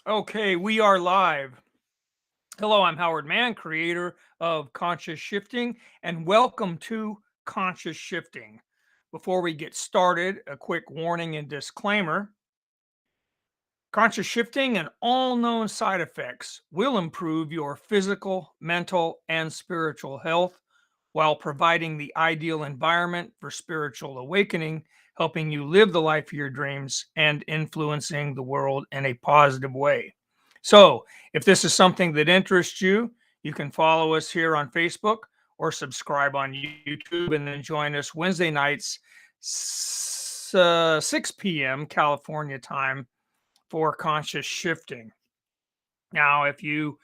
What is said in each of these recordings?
Okay, we are live. Hello, I'm Howard Mann, creator of Conscious Shifting, and welcome to Conscious Shifting. Before we get started, a quick warning and disclaimer. Conscious shifting and all known side effects will improve your physical, mental, and spiritual health while providing the ideal environment for spiritual awakening, helping you live the life of your dreams and influencing the world in a positive way. So, if this is something that interests you, you can follow us here on Facebook or subscribe on YouTube and then join us Wednesday nights, 6 p.m. California time for conscious shifting. Now, if you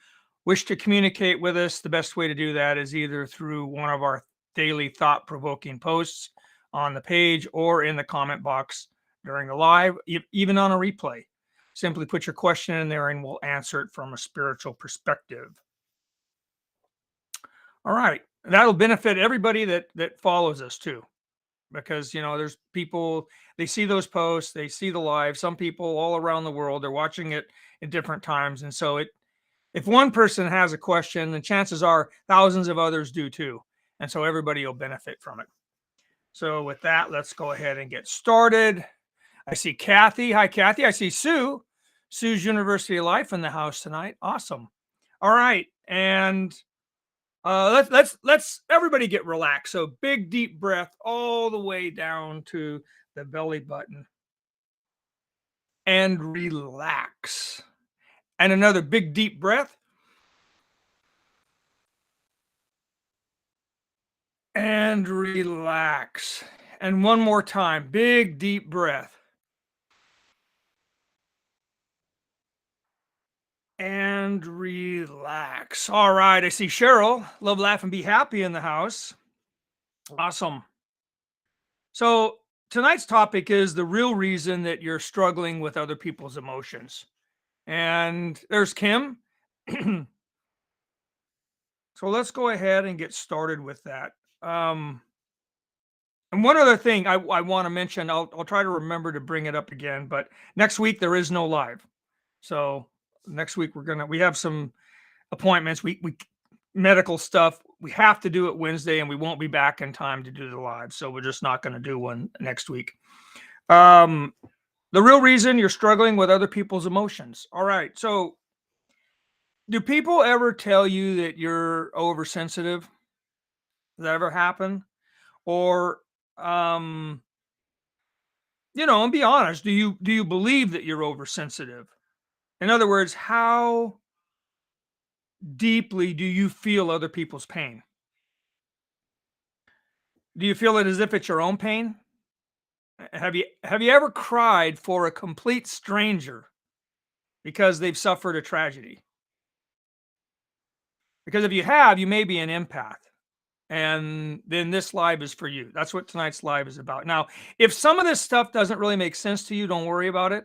wish to communicate with us, the best way to do that is either through one of our daily thought provoking posts on the page or in the comment box during the live, even on a replay. Simply put your question in there and we'll answer it from a spiritual perspective. All right. That'll benefit everybody that follows us too. Because there's people, they see those posts, they see the live. Some people all around the world, they're watching it at different times. And so if one person has a question, then chances are thousands of others do too. And so everybody will benefit from it. So with that, let's go ahead and get started. I see Kathy. Hi, Kathy. I see Sue. Sue's University of Life in the house tonight. Awesome. All right. And let's everybody get relaxed. So big deep breath all the way down to the belly button and relax. And another big deep breath and relax. And one more time, big deep breath and relax. All right, I see Cheryl, love, laugh, and be happy in the house. Awesome. So tonight's topic is the real reason that you're struggling with other people's emotions. And there's Kim. So let's go ahead and get started with that. And one other thing I want to mention, I'll try to remember to bring it up again, but next week there is no live. So next week we have some appointments. We medical stuff. We have to do it Wednesday, and we won't be back in time to do the live. So we're just not going to do one next week. The real reason you're struggling with other people's emotions. All right. So do people ever tell you that you're oversensitive? Does that ever happen? Or um, and be honest, do you believe that you're oversensitive? In other words, how deeply do you feel other people's pain? Do you feel it as if it's your own pain? Have you ever cried for a complete stranger because they've suffered a tragedy? Because if you have, you may be an empath. And then this live is for you. That's what tonight's live is about. Now, if some of this stuff doesn't really make sense to you, don't worry about it.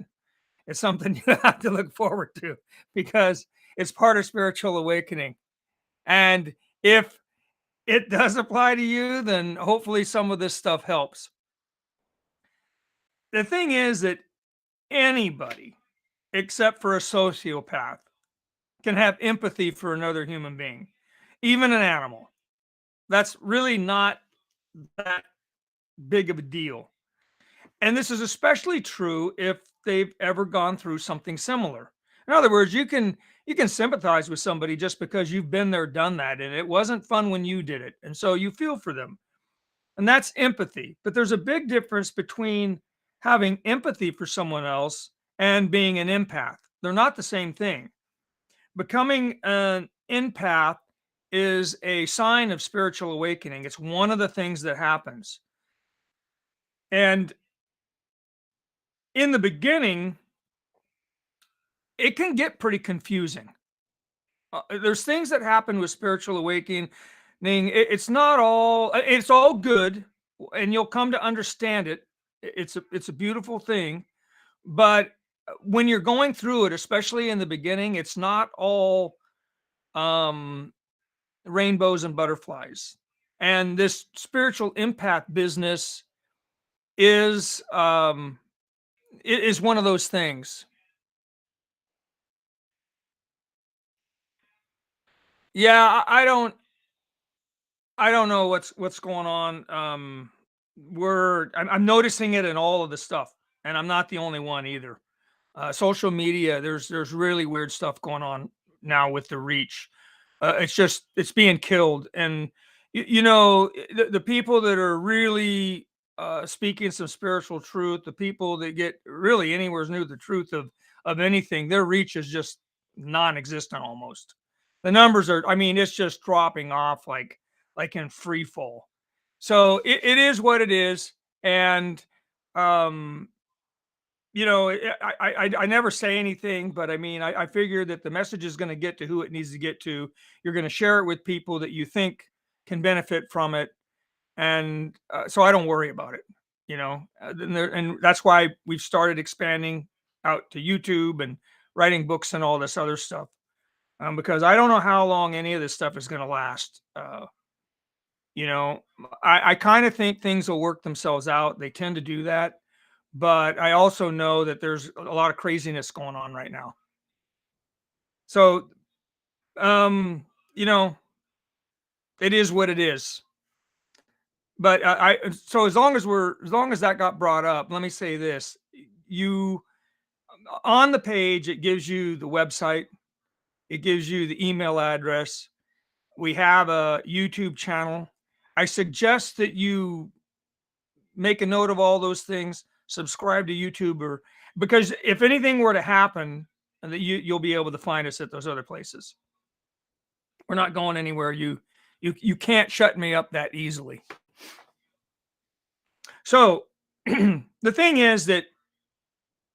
It's something you have to look forward to because it's part of spiritual awakening. And if it does apply to you, then hopefully some of this stuff helps. The thing is that anybody, except for a sociopath, can have empathy for another human being, even an animal. That's really not that big of a deal. And this is especially true if they've ever gone through something similar. In other words, you can sympathize with somebody just because you've been there, done that, and it wasn't fun when you did it. And so you feel for them. And that's empathy. But there's a big difference between having empathy for someone else and being an empath. They're not the same thing. Becoming an empath is a sign of spiritual awakening. It's one of the things that happens. And in the beginning, it can get pretty confusing. There's things that happen with spiritual awakening. It's not all. It's all good, and you'll come to understand it. It's a beautiful thing, but when you're going through it, especially in the beginning, it's not all um, rainbows and butterflies. And this spiritual impact business is it is one of those things. Yeah, I don't know what's going on. I'm noticing it in all of the stuff, and I'm not the only one either. Social media, there's really weird stuff going on now with the reach. It's being killed, and the people that are really speaking some spiritual truth, the people that get really anywhere near the truth of anything, their reach is just non-existent almost. The numbers are, I mean, it's just dropping off like in free fall. So it is what it is, and um I never say anything, but I mean, I figure that the message is going to get to who it needs to get to. You're going to share it with people that you think can benefit from it, and so I don't worry about it. And that's why we've started expanding out to YouTube and writing books and all this other stuff, because I don't know how long any of this stuff is going to last. You know, I kind of think things will work themselves out. They tend to do that, but I also know that there's a lot of craziness going on right now. So, um, you know, it is what it is. But so as long as that got brought up, let me say this: you on the page, it gives you the website, it gives you the email address. We have a YouTube channel. I suggest that you make a note of all those things, subscribe to YouTube, or because if anything were to happen, that you'll be able to find us at those other places. We're not going anywhere. You can't shut me up that easily. So the thing is that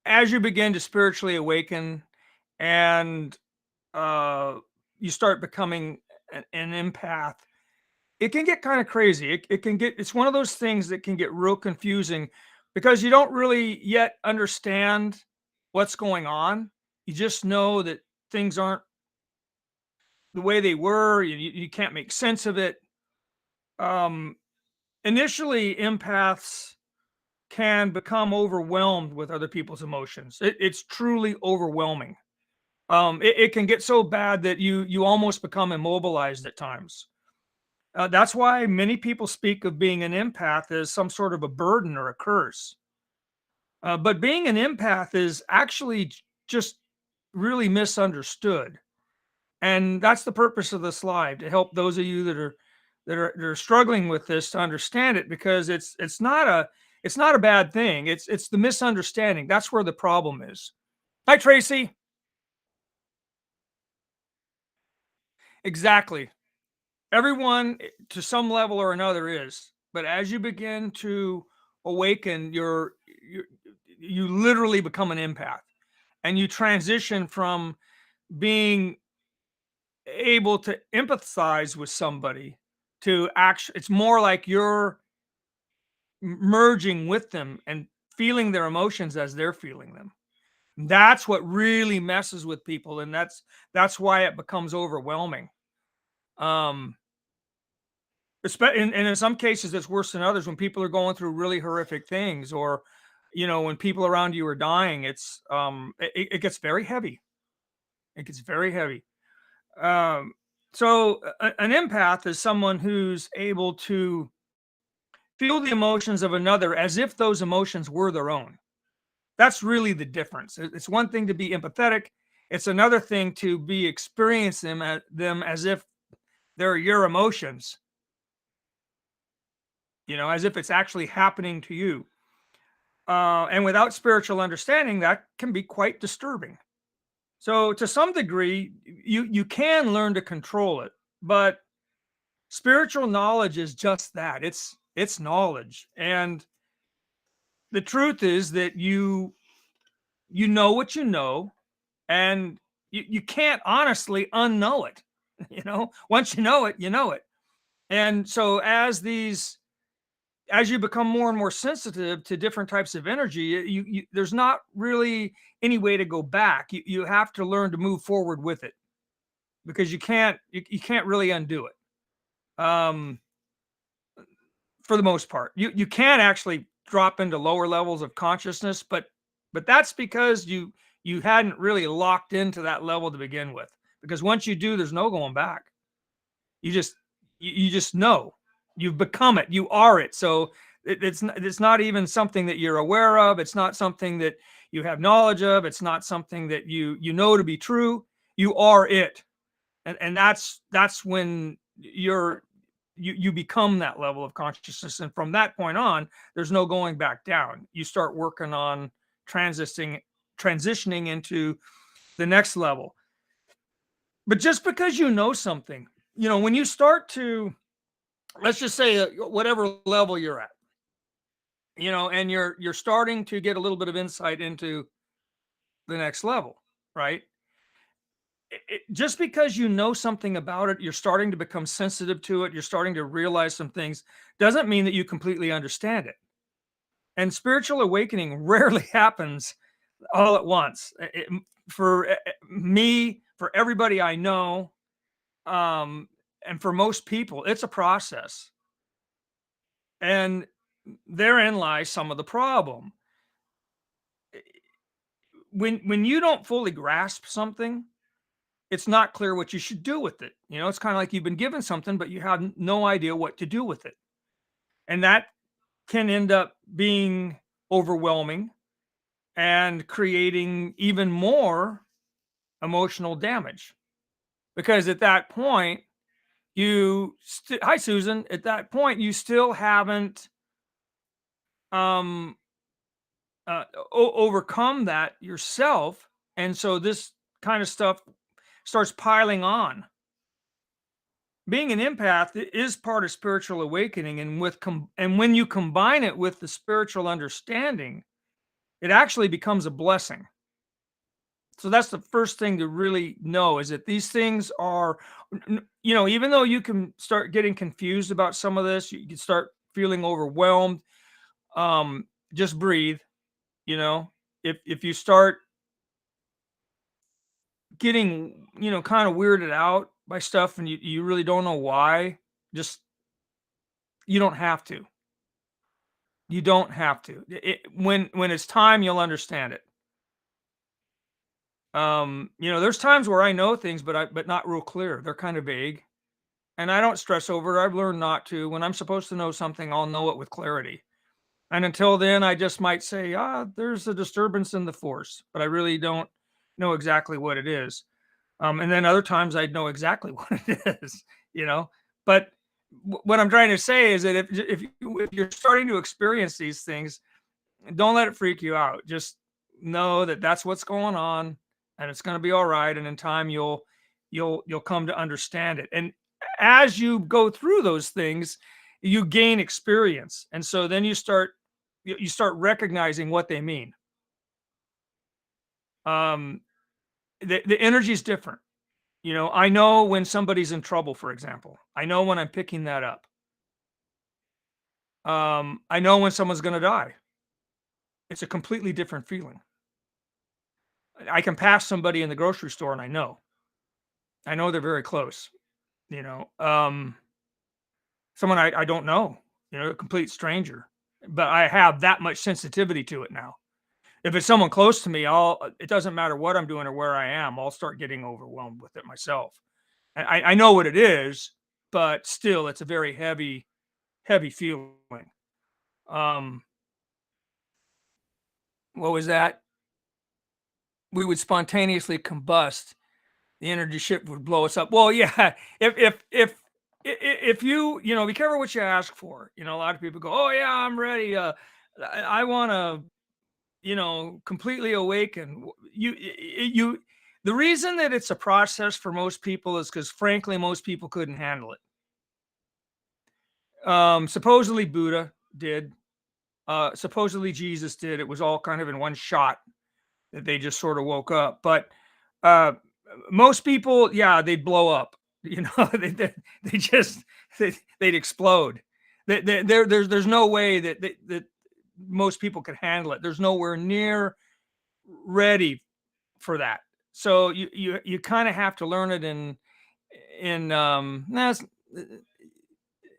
as you begin to spiritually awaken and uh, you start becoming an empath, it can get kind of crazy. It can get, it's one of those things that can get real confusing because you don't really yet understand what's going on. You just know that things aren't the way they were. You can't make sense of it. Um, Initially, empaths can become overwhelmed with other people's emotions. It's truly overwhelming. It can get so bad that you almost become immobilized at times. That's why many people speak of being an empath as some sort of a burden or a curse. But being an empath is actually just really misunderstood, and that's the purpose of this live, to help those of you that are struggling with this to understand it, because it's not a bad thing. It's the misunderstanding. That's where the problem is. Hi, Tracy. Exactly. Everyone to some level or another is, but as you begin to awaken, you literally become an empath, and you transition from being able to empathize with somebody to actually, it's more like you're merging with them and feeling their emotions as they're feeling them. That's what really messes with people, and that's why it becomes overwhelming. um and in some cases, it's worse than others when people are going through really horrific things, or when people around you are dying. It gets very heavy. It gets very heavy. um so an empath is someone who's able to feel the emotions of another as if those emotions were their own. That's really the difference. It's one thing to be empathetic. It's another thing to be experiencing them as if they're your emotions, as if it's actually happening to you. And without spiritual understanding, that can be quite disturbing. So, to some degree, you can learn to control it, but spiritual knowledge is just that. It's knowledge, and the truth is that you know what you know, and you can't honestly unknow it. Once you know it, you know it. And so as you become more and more sensitive to different types of energy, there's not really any way to go back. You have to learn to move forward with it, because you can't really undo it. For the most part, you can actually drop into lower levels of consciousness, but that's because you hadn't really locked into that level to begin with. Because once you do, there's no going back. You just you just know. You've become it. You are it. So it's not even something that you're aware of. It's not something that you have knowledge of. It's not something that you know to be true. You are it. And that's when you become that level of consciousness, and from that point on there's no going back down. You start working on transitioning into the next level. But just because you know something, when you start to, let's just say, whatever level you're at, and you're starting to get a little bit of insight into the next level, right? Just because you know something about it, you're starting to become sensitive to it, you're starting to realize some things, doesn't mean that you completely understand it. And spiritual awakening rarely happens all at once. For me, for everybody I know, um, and for most people, it's a process. And therein lies some of the problem. When you don't fully grasp something, it's not clear what you should do with it. It's kind of like you've been given something, but you have no idea what to do with it. And that can end up being overwhelming and creating even more emotional damage. Because at that point, hi Susan, at that point, you still haven't um overcome that yourself. And so this kind of stuff starts piling on. Being an empath is part of spiritual awakening, and and when you combine it with the spiritual understanding, it actually becomes a blessing. So that's the first thing to really know, is that these things are, even though you can start getting confused about some of this, you can start feeling overwhelmed. Just breathe. You know, if you start getting, kind of weirded out by stuff and you really don't know why, just, you don't have to. You don't have to. When it's time, you'll understand it. There's times where I know things, but not real clear. They're kind of vague, and I don't stress over it. I've learned not to. When I'm supposed to know something, I'll know it with clarity. And until then, I just might say, there's a disturbance in the force, but I really don't know exactly what it is. And then other times I'd know exactly what it is, you know. But what I'm trying to say is that if you're starting to experience these things, don't let it freak you out. Just know that that's what's going on, and it's going to be all right. And in time, you'll come to understand it. And as you go through those things, you gain experience, and so then you start recognizing what they mean. Um, the energy is different. I know when somebody's in trouble, for example. I know when I'm picking that up. I know when someone's going to die. It's a completely different feeling. I can pass somebody in the grocery store and I know they're very close, you know. Someone I don't know, a complete stranger, but I have that much sensitivity to it now. If it's someone close to me, it doesn't matter what I'm doing or where I am, I'll start getting overwhelmed with it myself. And I know what it is, but still it's a very heavy feeling. Um, what was that? We would spontaneously combust. The energy ship would blow us up. Well, yeah, if be careful what you ask for. A lot of people go, "Oh yeah, I'm ready. I want to, completely awaken." The reason that it's a process for most people is because, frankly, most people couldn't handle it. Supposedly Buddha did. Supposedly Jesus did. It was all kind of in one shot that they just sort of woke up. But uh, most people, yeah, they'd blow up. They just they'd explode. There's no way that most people could handle it. There's nowhere near ready for that. So you kind of have to learn it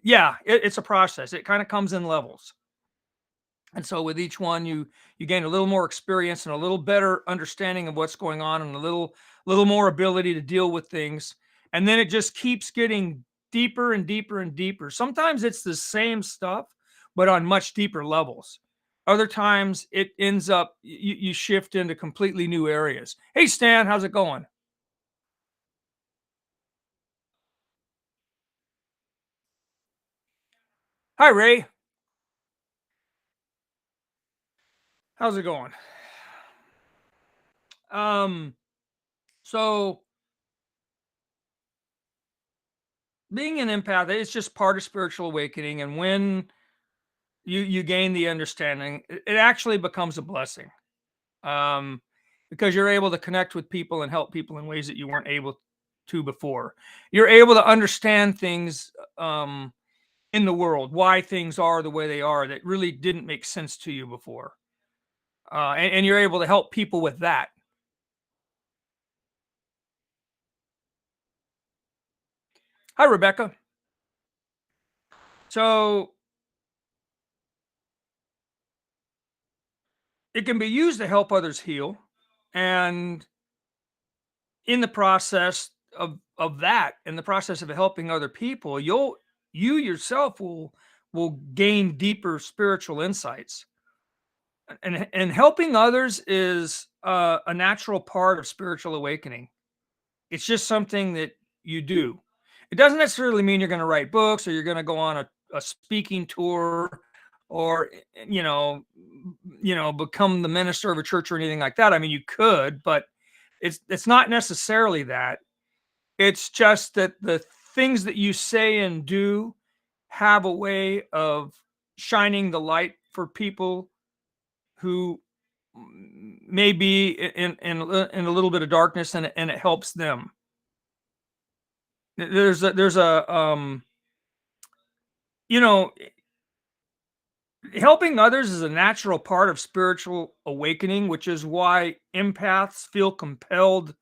yeah, it's a process. It kind of comes in levels. And so with each one, you gain a little more experience and a little better understanding of what's going on, and a little more ability to deal with things. And then it just keeps getting deeper and deeper and deeper. Sometimes it's the same stuff, but on much deeper levels. Other times it ends up you shift into completely new areas. Hey Stan, how's it going? Hi Ray, how's it going? Um, so being an empath, it's just part of spiritual awakening, and when you gain the understanding, it actually becomes a blessing. Um, because you're able to connect with people and help people in ways that you weren't able to before. You're able to understand things in the world, why things are the way they are that really didn't make sense to you before. And you're able to help people with that. Hi, Rebecca. So it can be used to help others heal. And in the process of that, in the process of helping other people, you yourself will gain deeper spiritual insights. And helping others is a natural part of spiritual awakening. It's just something that you do. It doesn't necessarily mean you're going to write books or you're going to go on a speaking tour or become the minister of a church or anything like that. I mean, you could, but it's not necessarily that. It's just that the things that you say and do have a way of shining the light for people who may be in a little bit of darkness, and it helps them. There's a you know helping others is a natural part of spiritual awakening, which is why empaths feel compelled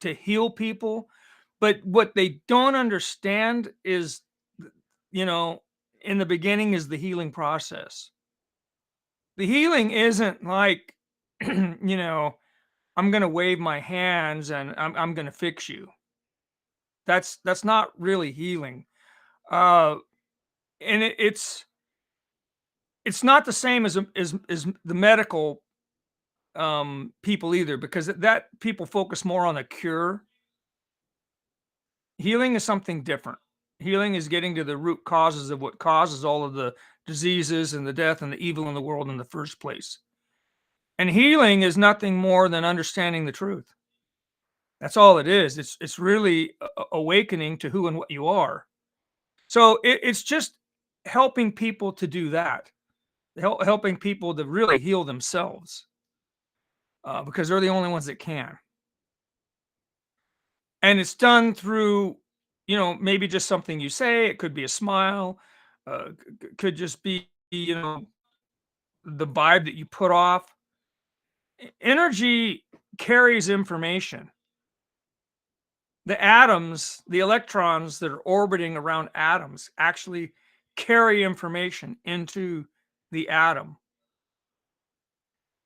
to heal people. But what they don't understand is, you know, in the beginning is the healing process. The healing isn't like, I'm going to wave my hands and I'm going to fix you. That's not really healing. Uh, and it's not the same as the medical people either, because that people focus more on the cure. Healing is something different. Healing is getting to the root causes of what causes all of the diseases and the death and the evil in the world in the first place. And healing is nothing more than understanding the truth. That's all it is. It's really awakening to who and what you are. So it's just helping people to do that, helping people to really heal themselves, because they're the only ones that can. And it's done through, maybe just something you say. It could be a smile, could just be, the vibe that you put off. Energy carries information. The atoms, the electrons that are orbiting around atoms actually carry information into the atom.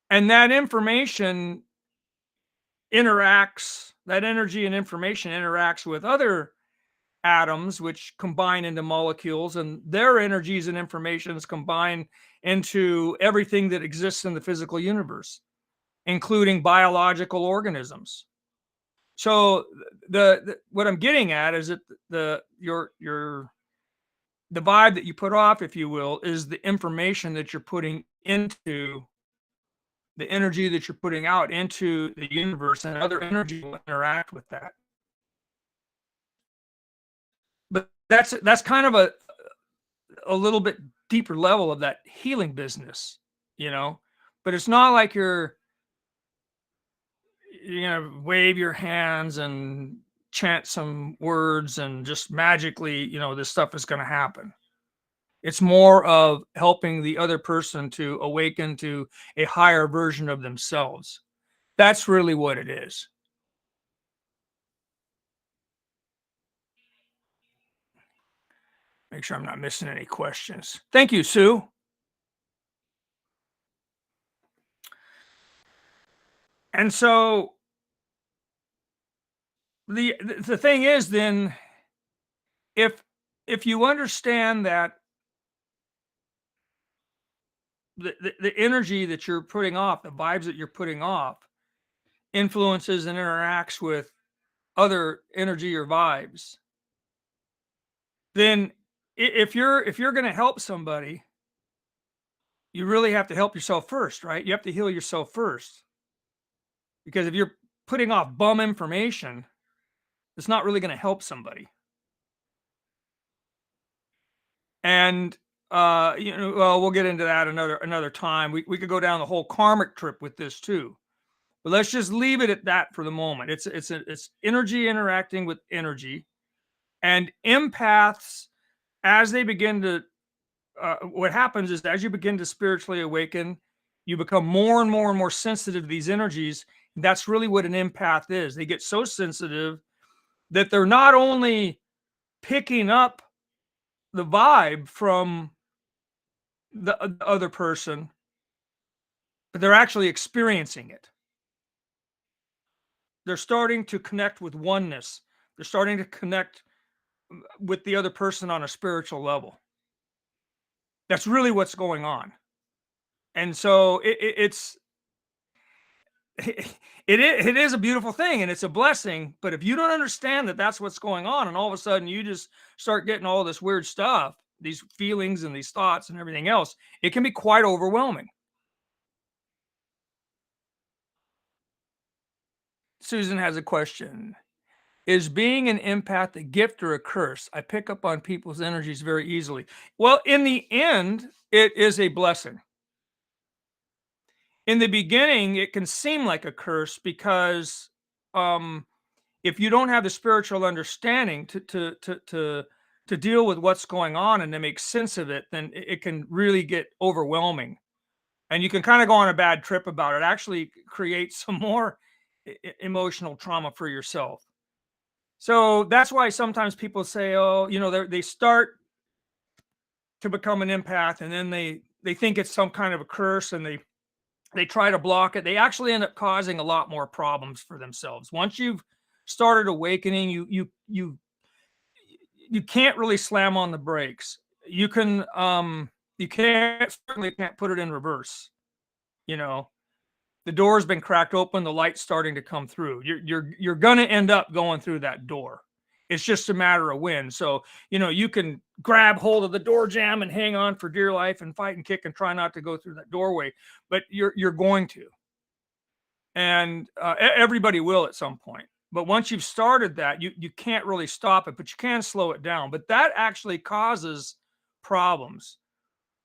And that information that energy and information interacts with other atoms, which combine into molecules, and their energies and informations combine into everything that exists in the physical universe, including biological organisms. So the what I'm getting at is that the vibe that you put off, if you will, is the information that you're putting into the energy that you're putting out into the universe, and other energy will interact with that. But that's kind of a little bit deeper level of that healing business, you know. But it's not like you're gonna wave your hands and chant some words and just magically, this stuff is gonna happen. It's more of helping the other person to awaken to a higher version of themselves. That's really what it is. Make sure I'm not missing any questions. Thank you, Sue. And so the thing is then, if if you understand that the energy that you're putting off, the vibes that you're putting off, influences and interacts with other energy or vibes, then if you're going to help somebody, you really have to help yourself first, right? You have to heal yourself first, because if you're putting off bum information, it's not really going to help somebody. And well, we'll get into that another time. We could go down the whole karmic trip with this too. But let's just leave it at that for the moment. It's energy interacting with energy, and empaths, as they begin to what happens is, as you begin to spiritually awaken, you become more and more and more sensitive to these energies. That's really what an empath is. They get so sensitive that they're not only picking up the vibe from the other person, but they're actually experiencing it. They're starting to connect with oneness. They're starting to connect with the other person on a spiritual level. That's really what's going on. And so it is a beautiful thing, and it's a blessing. But if you don't understand that that's what's going on, and all of a sudden you just start getting all this weird stuff, these feelings and these thoughts and everything else, it can be quite overwhelming. Susan has a question. Is being an empath a gift or a curse? I pick up on people's energies very easily. Well, in the end, it is a blessing. In the beginning, it can seem like a curse because um, if you don't have the spiritual understanding to deal with what's going on and to make sense of it, then it can really get overwhelming, and you can kind of go on a bad trip about it. Actually, create some more emotional trauma for yourself. So that's why sometimes people say, "Oh, they start to become an empath, and then they think it's some kind of a curse, and they try to block it." They actually end up causing a lot more problems for themselves. Once you've started awakening, you can't really slam on the brakes. You can't certainly can't put it in reverse. You know, the door's been cracked open, the light's starting to come through. You're gonna end up going through that door. It's just a matter of when. So, you can grab hold of the door jamb and hang on for dear life and fight and kick and try not to go through that doorway, but you're going to. And everybody will at some point. But once you've started that, you can't really stop it, but you can slow it down. But that actually causes problems.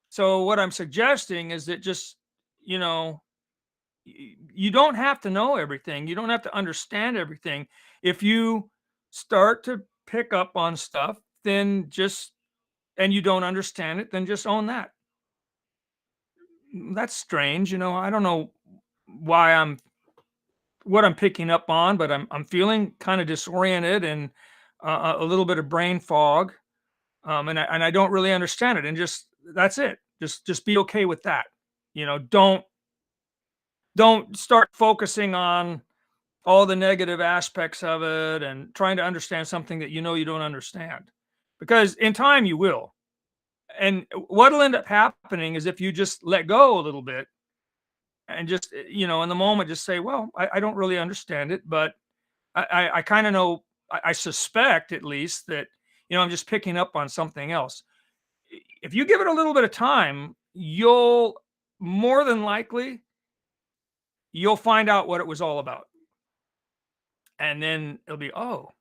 So what I'm suggesting is that just, you know, you don't have to know everything. You don't have to understand everything. If you start to pick up on stuff, then just and you don't understand it, then just own that. That's strange, I don't know why what I'm picking up on, but I'm feeling kind of disoriented and a little bit of brain fog, and I don't really understand it, and just that's it. Just be okay with that. Don't start focusing on all the negative aspects of it and trying to understand something that you don't understand, because in time you will. And what'll end up happening is, if you just let go a little bit and just in the moment just say, well, I don't really understand it, but I kind of know, I suspect at least that I'm just picking up on something else. If you give it a little bit of time, you'll more than likely you'll find out what it was all about, and then it'll be, oh.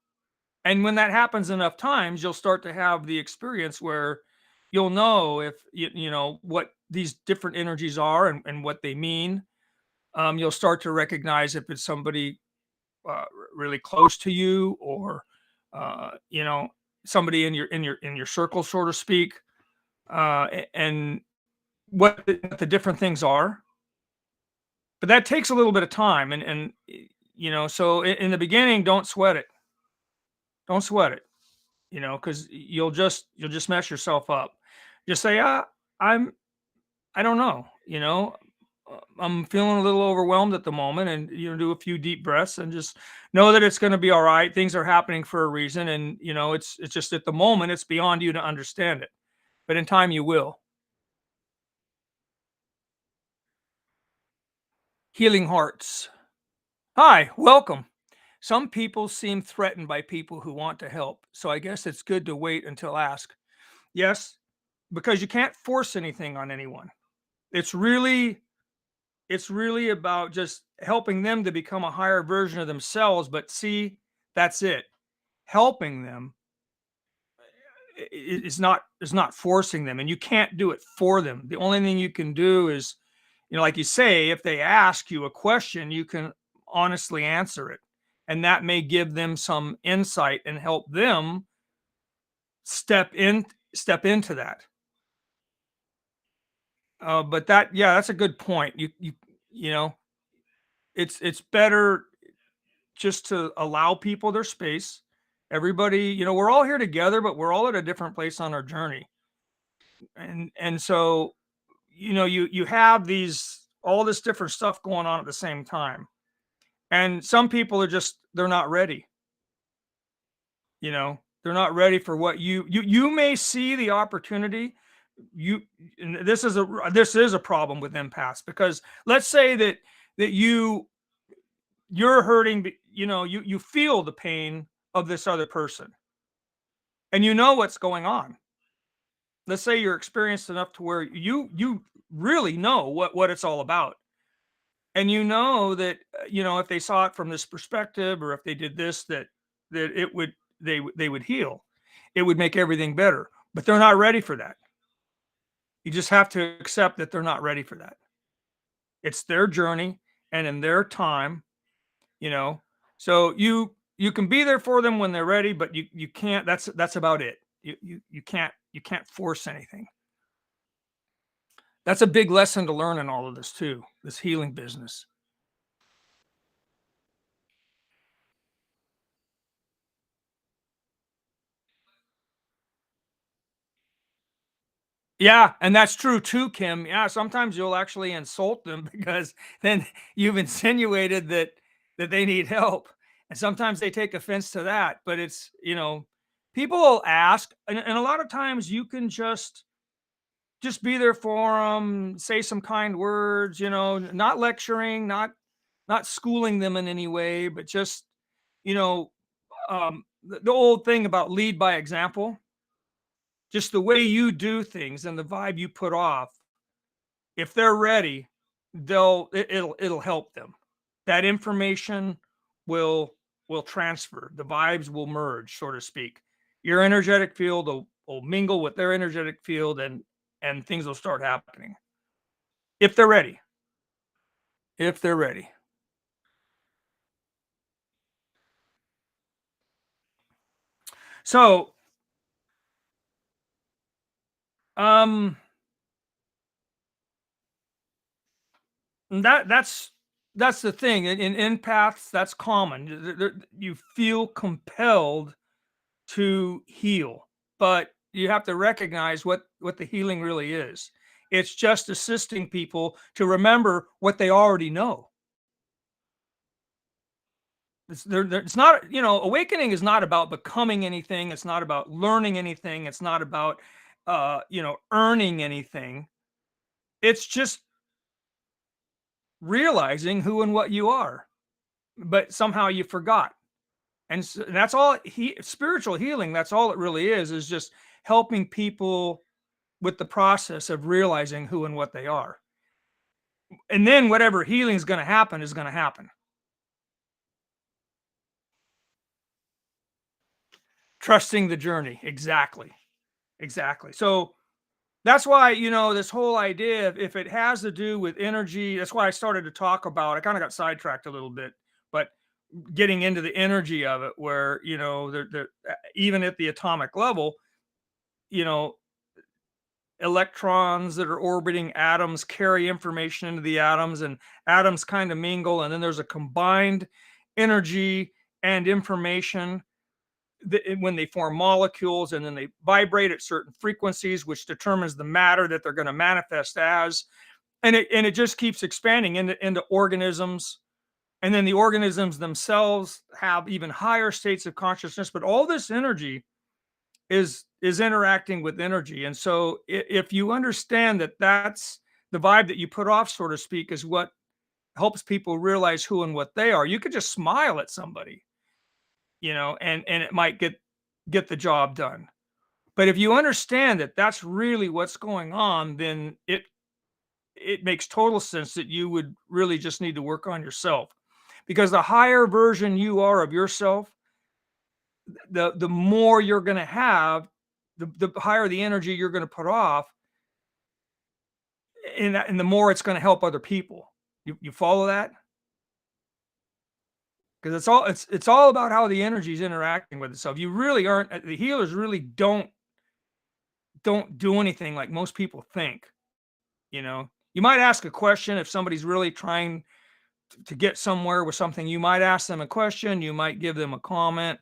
And when that happens enough times, you'll start to have the experience where you'll know if you know what these different energies are, and what they mean. You'll start to recognize if it's somebody really close to you, or somebody in your circle, so to speak, and what the different things are. But that takes a little bit of time, so in the beginning, don't sweat it. Don't sweat it, because you'll just mess yourself up. Just say, I'm I don't know. I'm feeling a little overwhelmed at the moment, and do a few deep breaths and just know that it's going to be all right. Things are happening for a reason, and it's just at the moment it's beyond you to understand it, but in time you will. Healing hearts. Hi, welcome. Some people seem threatened by people who want to help, so I guess it's good to wait until ask. Yes, because you can't force anything on anyone. It's really it's really about just helping them to become a higher version of themselves, but see, that's it. Helping them is not forcing them, and you can't do it for them. The only thing you can do is, like you say, if they ask you a question, you can honestly answer it, and that may give them some insight and help them step into that. But that's a good point. You know, it's better just to allow people their space. Everybody, we're all here together, but we're all at a different place on our journey. And so, you have these all this different stuff going on at the same time. And some people they're not ready, you know. They're not ready for what you may see the opportunity. You and this is a problem with empaths, because let's say that you're hurting, you feel the pain of this other person, and you know what's going on. Let's say you're experienced enough to where you really know what it's all about, and you know that if they saw it from this perspective, or if they did this, that it would they would heal. It would make everything better, but they're not ready for that. You just have to accept that they're not ready for that. It's their journey, and in their time, you know so you can be there for them when they're ready, but you can't. That's about it. You can't force anything. That's a big lesson to learn in all of this too, this healing business. Yeah, and that's true too, Kim. Yeah, sometimes you'll actually insult them because then you've insinuated that they need help. And sometimes they take offense to that, but people will ask, and a lot of times you can just be there for them, say some kind words, not lecturing, not schooling them in any way, but just, you know, the old thing about lead by example. Just the way you do things and the vibe you put off, if they're ready, it'll help them. That information will will transfer. The vibes will merge, so to speak. Your energetic field will mingle with their energetic field, and things will start happening if they're ready. If they're ready. So, um, that's the thing. In empaths, that's common. You feel compelled to heal, but you have to recognize what the healing really is. It's just assisting people to remember what they already know. It's not, awakening is not about becoming anything. It's not about learning anything. It's not about earning anything. It's just realizing who and what you are, but somehow you forgot. And that's all. Spiritual healing, that's all it really is just helping people with the process of realizing who and what they are. And then whatever healing is going to happen. Trusting the journey. Exactly. Exactly. So that's why, this whole idea, if it has to do with energy, that's why I started to talk about, I kind of got sidetracked a little bit, but getting into the energy of it, where, even at the atomic level, you know, electrons that are orbiting atoms carry information into the atoms, and atoms kind of mingle, and then there's a combined energy and information when they form molecules, and then they vibrate at certain frequencies, which determines the matter that they're going to manifest as. and it just keeps expanding into organisms, and then the organisms themselves have even higher states of consciousness. But all this energy is interacting with energy, and so if you understand that that's the vibe that you put off, so to speak, is what helps people realize who and what they are. You could just smile at somebody, and it might get the job done. But if you understand that that's really what's going on, then it makes total sense that you would really just need to work on yourself, because the higher version you are of yourself, the more you're going to have, the higher the energy you're going to put off, and the more it's going to help other people. You follow that? Because it's all about how the energy is interacting with itself. You really aren't the healers really don't do anything like most people think. You might ask a question if somebody's really trying to get somewhere with something. You might ask them a question, you might give them a comment,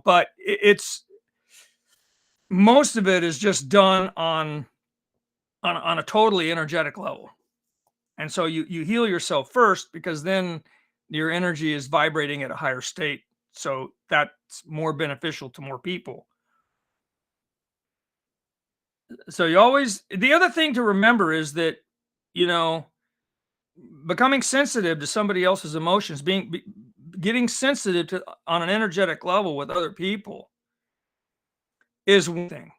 but it's most of it is just done on a totally energetic level. And so you heal yourself first, because then your energy is vibrating at a higher state. So that's more beneficial to more people. So the other thing to remember is that, you know, becoming sensitive to somebody else's emotions, getting sensitive to on an energetic level with other people is one thing.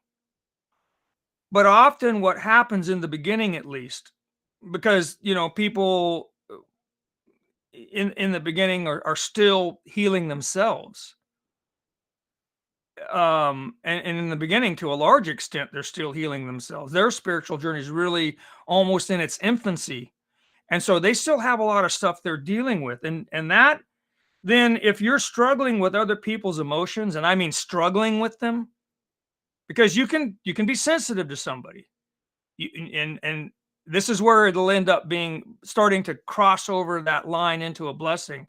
But often what happens in the beginning, at least, because, people in the beginning are still healing themselves. And in the beginning, to a large extent, they're still healing themselves. Their spiritual journey is really almost in its infancy. And so they still have a lot of stuff they're dealing with. And that then, if you're struggling with other people's emotions, and I mean struggling with them, because you can be sensitive to somebody. And this is where it'll end up being starting to cross over that line into a blessing.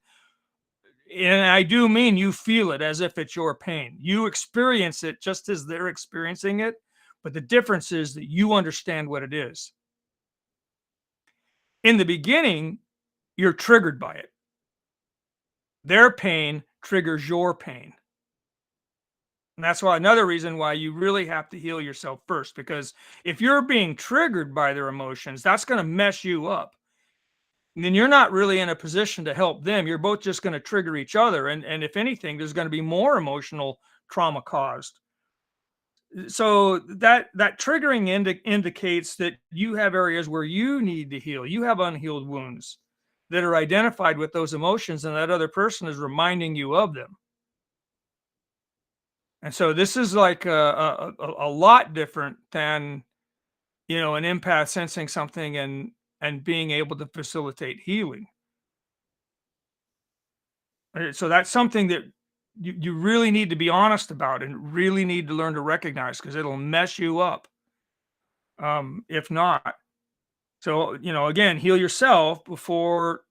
And I do mean you feel it as if it's your pain. You experience it just as they're experiencing it, but the difference is that you understand what it is. In the beginning, you're triggered by it. Their pain triggers your pain. And that's why another reason why you really have to heal yourself first, because if you're being triggered by their emotions, that's going to mess you up. And then you're not really in a position to help them. You're both just going to trigger each other. And if anything, there's going to be more emotional trauma caused. So that triggering indicates that you have areas where you need to heal. You have unhealed wounds that are identified with those emotions, and that other person is reminding you of them. And so this is like a lot different than, an empath sensing something and being able to facilitate healing. So that's something that you really need to be honest about and really need to learn to recognize, because it'll mess you up if not. So, again, heal yourself before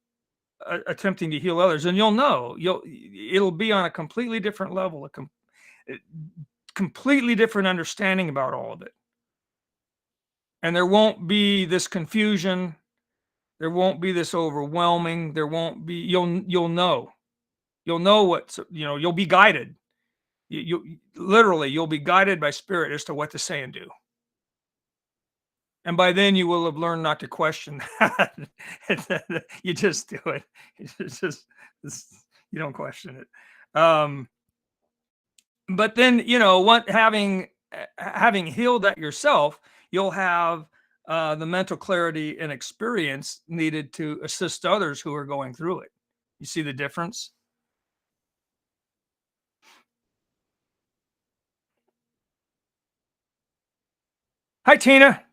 attempting to heal others, and it'll be on a completely different level, eh, completely different understanding about all of it. And there won't be this confusion, there won't be this overwhelming, there won't be you'll know you'll be guided. You literally, you'll be guided by spirit as to what to say and do. And by then you will have learned not to question that. You just do it. It's- you don't question it. But then, what having healed that yourself, you'll have the mental clarity and experience needed to assist others who are going through it. You see the difference? Hi, Tina.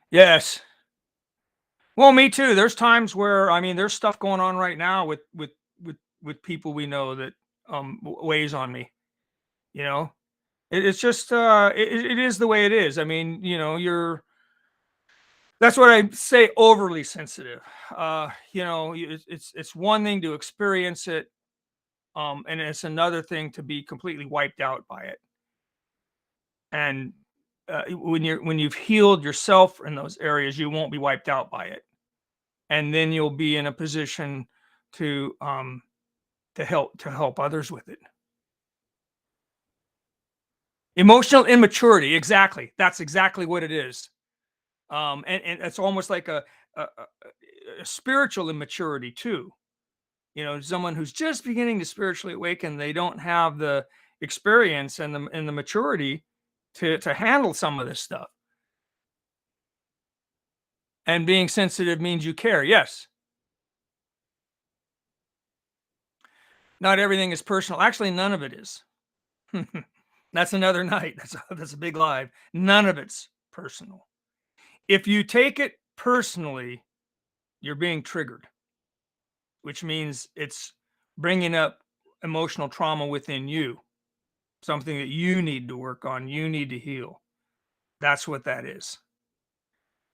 Yes. Well, me too. There's times where, I mean, there's stuff going on right now with people we know that weighs on me. You know, it's just it is the way it is. I mean, that's what I say, overly sensitive. It's one thing to experience it, and it's another thing to be completely wiped out by it. And when you've healed yourself in those areas, you won't be wiped out by it, and then you'll be in a position to help others with it. Emotional immaturity, exactly. That's exactly what it is. And it's almost like a spiritual immaturity too. Someone who's just beginning to spiritually awaken, they don't have the experience and the maturity to handle some of this stuff. And being sensitive means you care. Yes. Not everything is personal. Actually, none of it is. That's another night. That's a big live. None of it's personal. If you take it personally, you're being triggered, which means it's bringing up emotional trauma within you, something that you need to work on, you need to heal. That's what that is.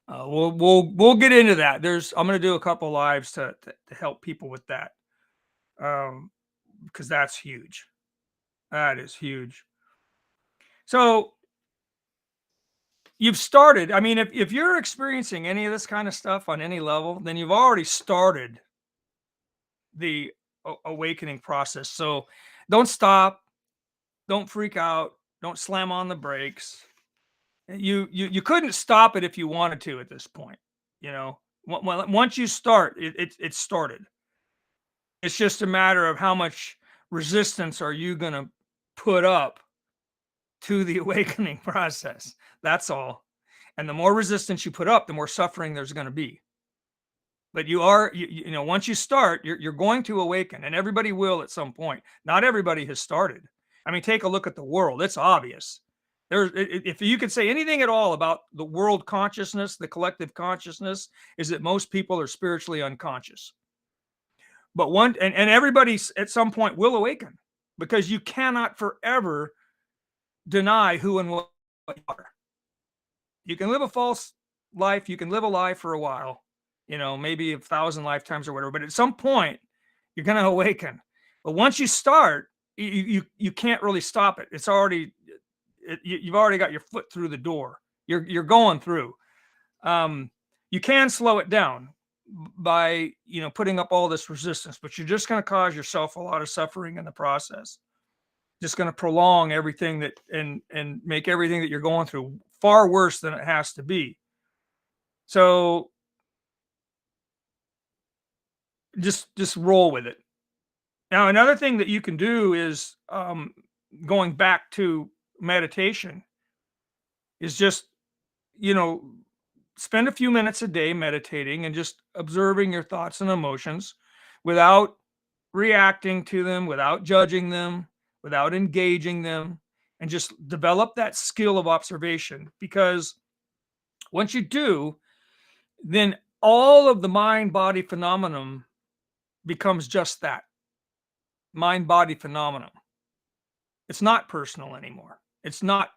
We'll get into that. I'm going to do a couple lives to help people with that, because that's huge. That is huge. So you've started. I mean, if you're experiencing any of this kind of stuff on any level, then you've already started the awakening process. So don't stop, don't freak out, don't slam on the brakes. You couldn't stop it if you wanted to at this point. Once you start, it started. It's just a matter of how much resistance are you going to put up to the awakening process. That's all. And the more resistance you put up, the more suffering there's going to be. But once you start, you're going to awaken, and everybody will at some point. Not everybody has started. I mean, take a look at the world. It's obvious. If you could say anything at all about the world consciousness, the collective consciousness, is that most people are spiritually unconscious. But everybody at some point will awaken, because you cannot forever deny who and what you are. You can live a false life. You can live a lie for a while, maybe 1,000 lifetimes or whatever. But at some point, you're going to awaken. But once you start, you can't really stop it. It's already, you've already got your foot through the door. You're going through. You can slow it down by putting up all this resistance, but you're just going to cause yourself a lot of suffering in the process. Just going to prolong everything and make everything that you're going through far worse than it has to be. So just roll with it. Now, another thing that you can do is, going back to meditation, is just, spend a few minutes a day meditating and just observing your thoughts and emotions without reacting to them, without judging them, without engaging them, and just develop that skill of observation. Because once you do, then all of the mind-body phenomenon becomes just that, mind-body phenomenon. It's not personal anymore. It's not,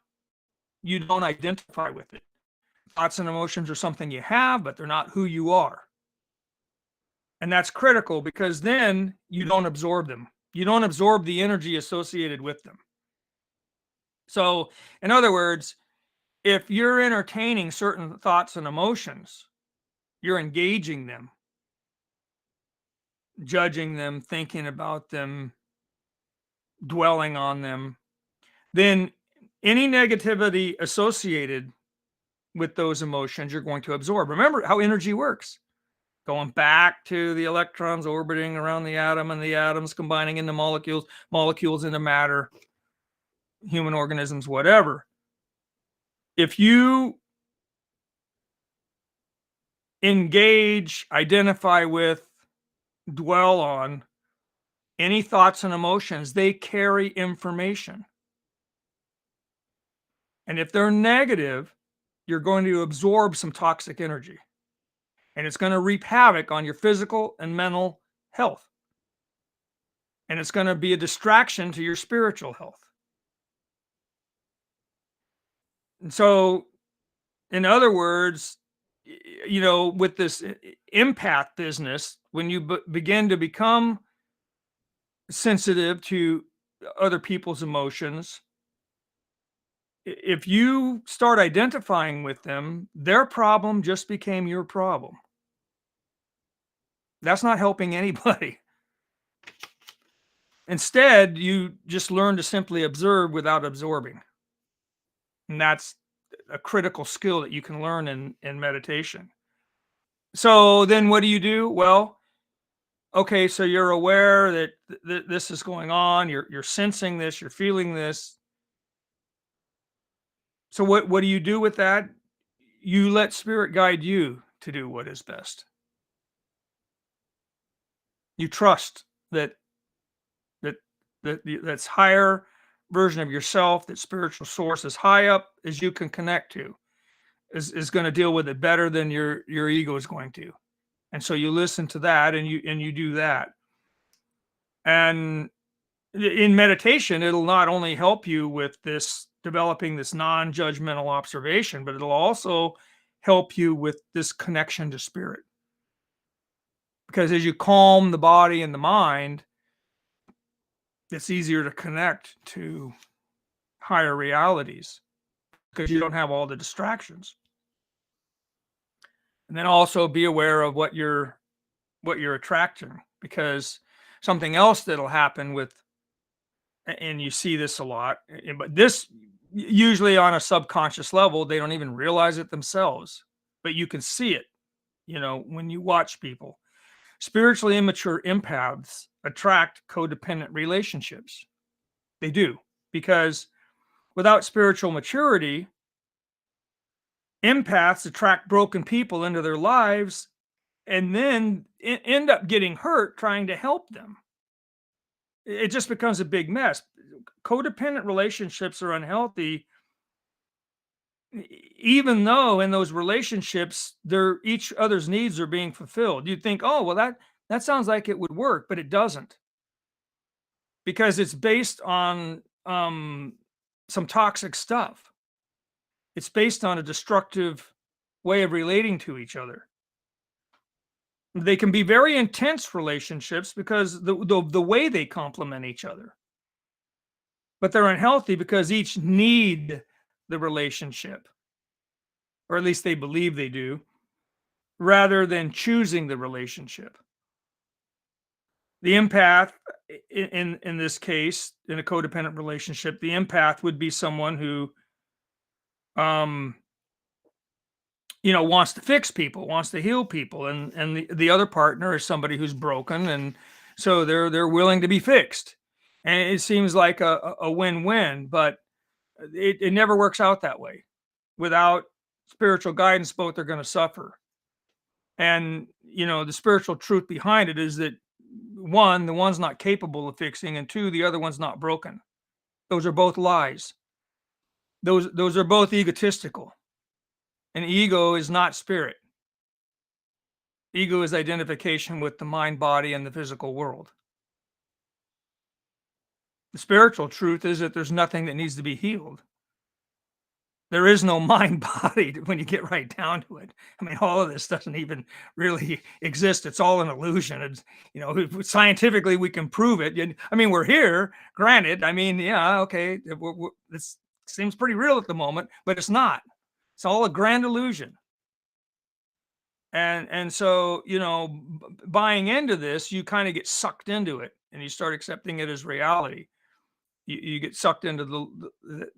you don't identify with it. Thoughts and emotions are something you have, but they're not who you are. And that's critical, because then you don't absorb them. You don't absorb the energy associated with them. So, in other words, if you're entertaining certain thoughts and emotions, you're engaging them, judging them, thinking about them, dwelling on them, then any negativity associated with those emotions you're going to absorb. Remember how energy works. Going back to the electrons orbiting around the atom, and the atoms combining into molecules, molecules into matter, human organisms, whatever. If you engage, identify with, dwell on any thoughts and emotions, they carry information. And if they're negative, you're going to absorb some toxic energy. And it's going to reap havoc on your physical and mental health. And it's going to be a distraction to your spiritual health. And so, in other words, with this empath business, when you begin to become sensitive to other people's emotions, If you start identifying with them, their problem just became your problem. That's not helping anybody. Instead, you just learn to simply observe without absorbing. And that's a critical skill that you can learn in meditation. So then what do? Well, okay, so you're aware that this is going on, you're sensing this, you're feeling this. So what do you do with that? You let spirit guide you to do what is best. You trust that that that's higher version of yourself, that spiritual source as high up as you can connect to is going to deal with it better than your ego is going to. And so you listen to that and you do that. And in meditation, it'll not only help you with this developing this non-judgmental observation, but it'll also help you with this connection to spirit. Because as you calm the body and the mind, it's easier to connect to higher realities because you don't have all the distractions. And then also be aware of what you're attracting, because something else that'll happen with, and you see this a lot, but this usually on a subconscious level, they don't even realize it themselves, but you can see it, when you watch people. Spiritually immature empaths attract codependent relationships. They do, because without spiritual maturity, empaths attract broken people into their lives and then end up getting hurt trying to help them. It just becomes a big mess. Codependent relationships are unhealthy, even though in those relationships, each other's needs are being fulfilled. You'd think, oh, well, that sounds like it would work, but it doesn't, because it's based on some toxic stuff. It's based on a destructive way of relating to each other. They can be very intense relationships because the way they complement each other. But they're unhealthy because each need the relationship, or at least they believe they do, rather than choosing the relationship. The empath, in this case, in a codependent relationship, the empath would be someone who um wants to fix people, wants to heal people, and the other partner is somebody who's broken, and so they're willing to be fixed. And it seems like a win-win, but it never works out that way. Without spiritual guidance, both are going to suffer. And the spiritual truth behind it is that, one, the one's not capable of fixing, and two, the other one's not broken. Those are both lies. Those are both egotistical. And ego is not spirit. Ego is identification with the mind, body, and the physical world. The spiritual truth is that there's nothing that needs to be healed. There is no mind body when you get right down to it. I mean, all of this doesn't even really exist. It's all an illusion. It's, scientifically we can prove it. I mean, we're here, granted. I mean, yeah, okay, this seems pretty real at the moment, but it's not. It's all a grand illusion. And so, buying into this, you kind of get sucked into it and you start accepting it as reality. You get sucked into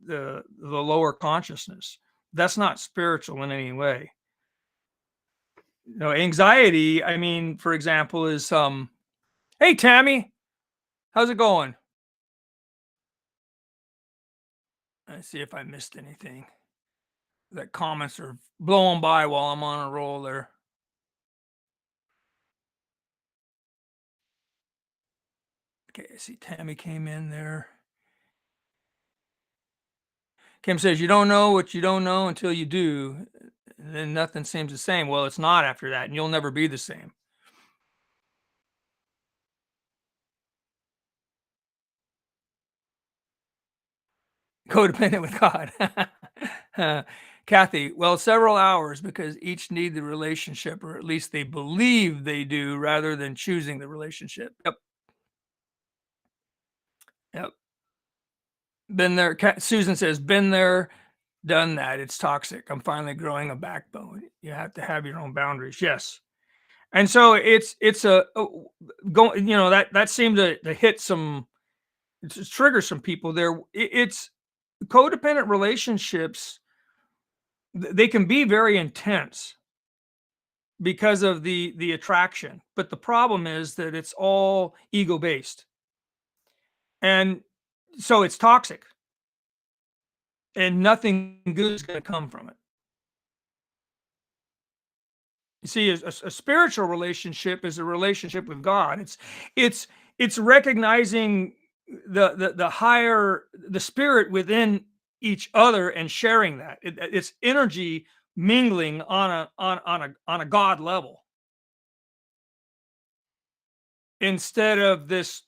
the lower consciousness. That's not spiritual in any way. Anxiety, I mean, for example, is hey Tammy, how's it going? Let's see if I missed anything. That comments are blowing by while I'm on a roll there. Okay, I see Tammy came in there. Kim says, you don't know what you don't know until you do. And then nothing seems the same. Well, it's not after that, and you'll never be the same. Codependent with God. Kathy, well, several hours because each need the relationship, or at least they believe they do, rather than choosing the relationship. Yep. Yep. Been there. Susan says, been there, done that. It's toxic. I'm finally growing a backbone. You have to have your own boundaries. Yes. And so it's go, that seemed to hit some, to trigger some people there. It's codependent relationships. They can be very intense because of the attraction, but the problem is that it's all ego based, and so it's toxic, and nothing good is going to come from it. You see, a spiritual relationship is a relationship with God. It's it's recognizing the higher, the spirit within each other and sharing that. It's energy mingling on a God level, instead of this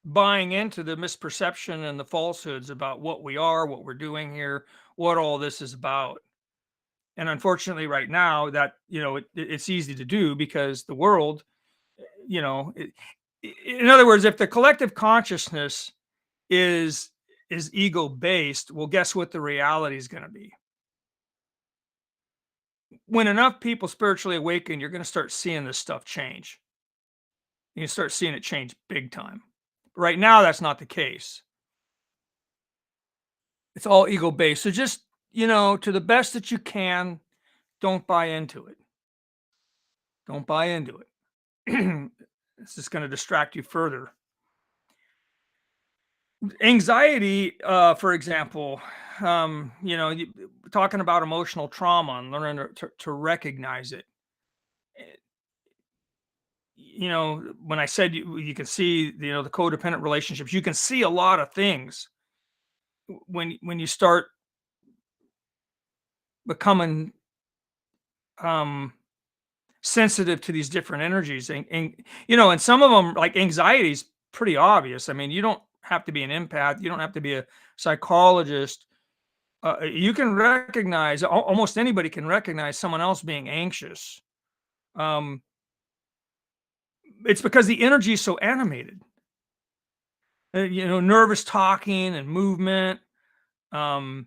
buying into the misperception and the falsehoods about what we are, what we're doing here, what all this is about. And unfortunately, right now, that it's easy to do because the world, you know, it, in other words, if the collective consciousness is ego based, well, guess what the reality is going to be? When enough people spiritually awaken, you're going to start seeing this stuff change. You start seeing it change big time. Right now, that's not the case. It's all ego based. So just, to the best that you can, don't buy into it. Don't buy into it. It's just going to distract you further. Anxiety, for example, talking about emotional trauma and learning to recognize it. eh, when I said you can see, the codependent relationships, you can see a lot of things when you start becoming um, sensitive to these different energies, and some of them, like anxiety, is pretty obvious. I mean, you don't have to be an empath, you don't have to be a psychologist. You can recognize, almost anybody can recognize someone else being anxious. um, it's because the energy is so animated. Nervous talking and movement, um,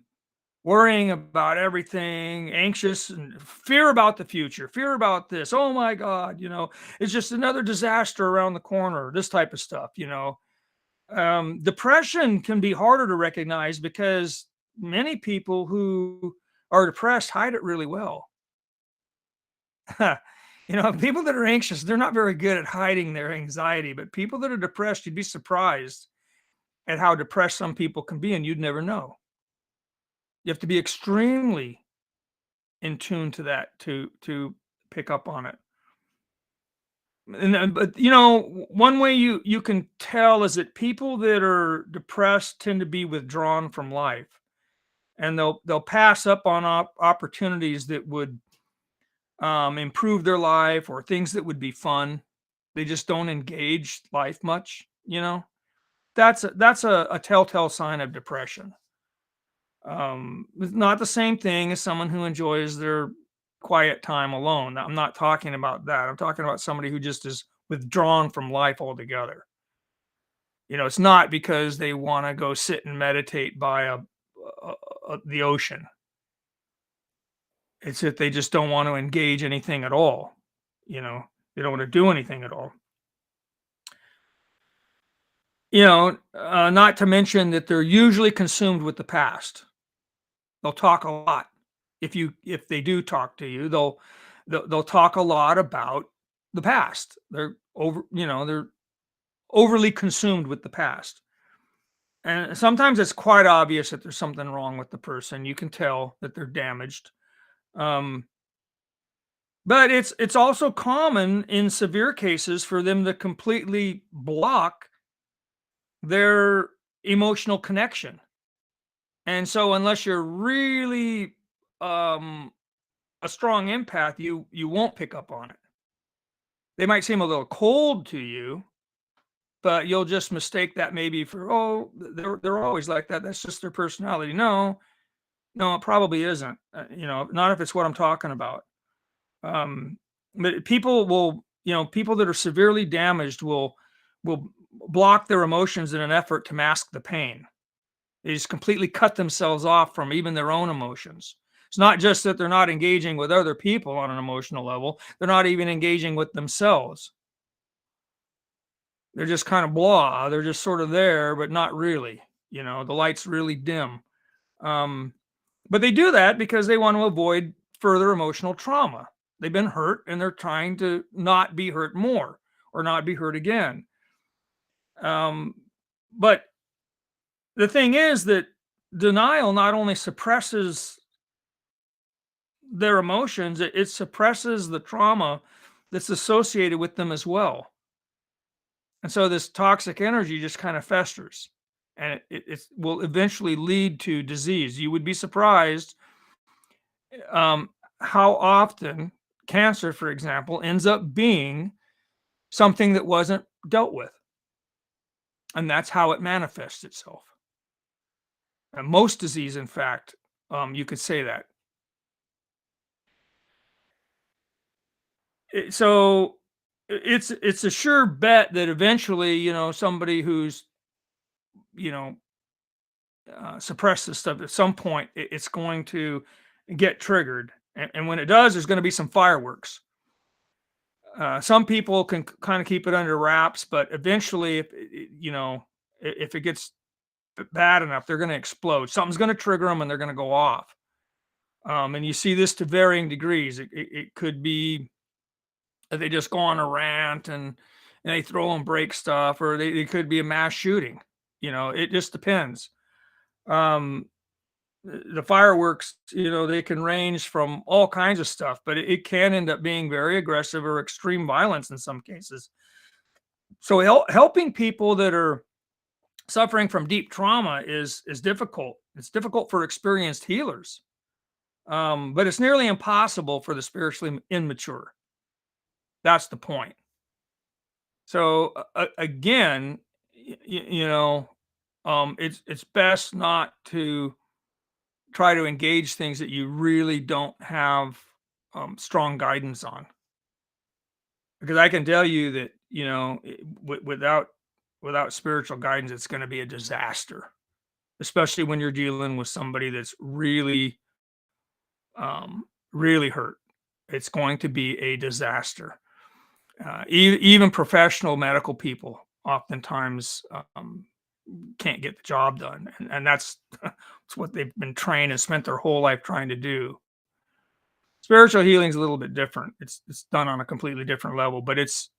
worrying about everything, anxious and fear about the future, fear about this. Oh my God, it's just another disaster around the corner, this type of stuff. Depression can be harder to recognize because many people who are depressed hide it really well. People that are anxious, they're not very good at hiding their anxiety, but people that are depressed, you'd be surprised at how depressed some people can be, and you'd never know. You have to be extremely in tune to that to pick up on it. And but one way you can tell is that people that are depressed tend to be withdrawn from life, and they'll pass up on opportunities that would improve their life, or things that would be fun. They just don't engage life much. That's a telltale sign of depression. It's not the same thing as someone who enjoys their quiet time alone. I'm not talking about that. I'm talking about somebody who just is withdrawn from life altogether. It's not because they want to go sit and meditate by the ocean. It's that they just don't want to engage anything at all. They don't want to do anything at all. Not to mention that they're usually consumed with the past. They'll talk a lot. If they do talk to you, they'll talk a lot about the past. They're overly consumed with the past. And sometimes it's quite obvious that there's something wrong with the person. You can tell that they're damaged. Um, but it's also common in severe cases for them to completely block their emotional connection. And so unless you're really um a strong empath, you won't pick up on it. They might seem a little cold to you, but you'll just mistake that maybe for, oh, they're always like that. That's just their personality. No, no, it probably isn't. Not if it's what I'm talking about. Um, but people that are severely damaged will block their emotions in an effort to mask the pain. They just completely cut themselves off from even their own emotions. It's not just that they're not engaging with other people on an emotional level, they're not even engaging with themselves. They're just kind of blah. They're just sort of there, but not really. The light's really dim. Um, but they do that because they want to avoid further emotional trauma. They've been hurt and they're trying to not be hurt more or not be hurt again. But the thing is that denial not only suppresses their emotions, it suppresses the trauma that's associated with them as well. And so this toxic energy just kind of festers and it will eventually lead to disease. You would be surprised um, how often cancer, for example, ends up being something that wasn't dealt with. And that's how it manifests itself. And most disease, in fact, you could say that. So it's a sure bet that eventually, somebody who's you know suppressed this stuff at some point, it's going to get triggered, and when it does, there's going to be some fireworks. Some people can kind of keep it under wraps, but eventually, if it gets bad enough, they're going to explode. Something's going to trigger them, and they're going to go off. And you see this to varying degrees. It could be that they just go on a rant and they throw and break stuff, or it could be a mass shooting. It just depends. Um, the fireworks, they can range from all kinds of stuff, but it can end up being very aggressive or extreme violence in some cases. So helping people that are suffering from deep trauma is difficult. It's difficult for experienced healers, but it's nearly impossible for the spiritually immature. That's the point. So again, it's best not to try to engage things that you really don't have strong guidance on, because I can tell you that without spiritual guidance, it's going to be a disaster, especially when you're dealing with somebody that's really hurt. It's going to be a disaster. Even professional medical people oftentimes can't get the job done, and that's what they've been trained and spent their whole life trying to do. Spiritual healing is a little bit different. It's done on a completely different level, but it's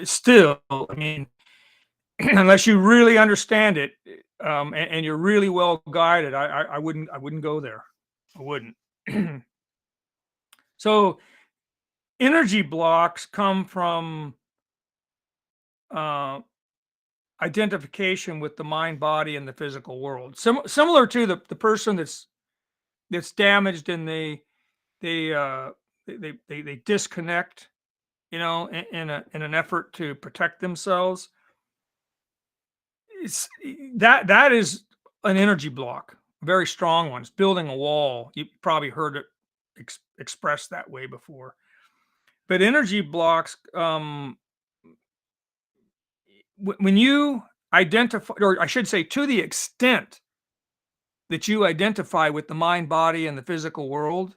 still, I mean, unless you really understand it, and you're really well guided, I wouldn't go there. I wouldn't. So energy blocks come from uh, identification with the mind, body, and the physical world. Similar to the person that's damaged and they uh, they disconnect, in an effort to protect themselves. It's that is an energy block, a very strong one. It's building a wall. You probably heard it expressed that way before. But energy blocks, when you identify, or I should say, to the extent that you identify with the mind, body, and the physical world,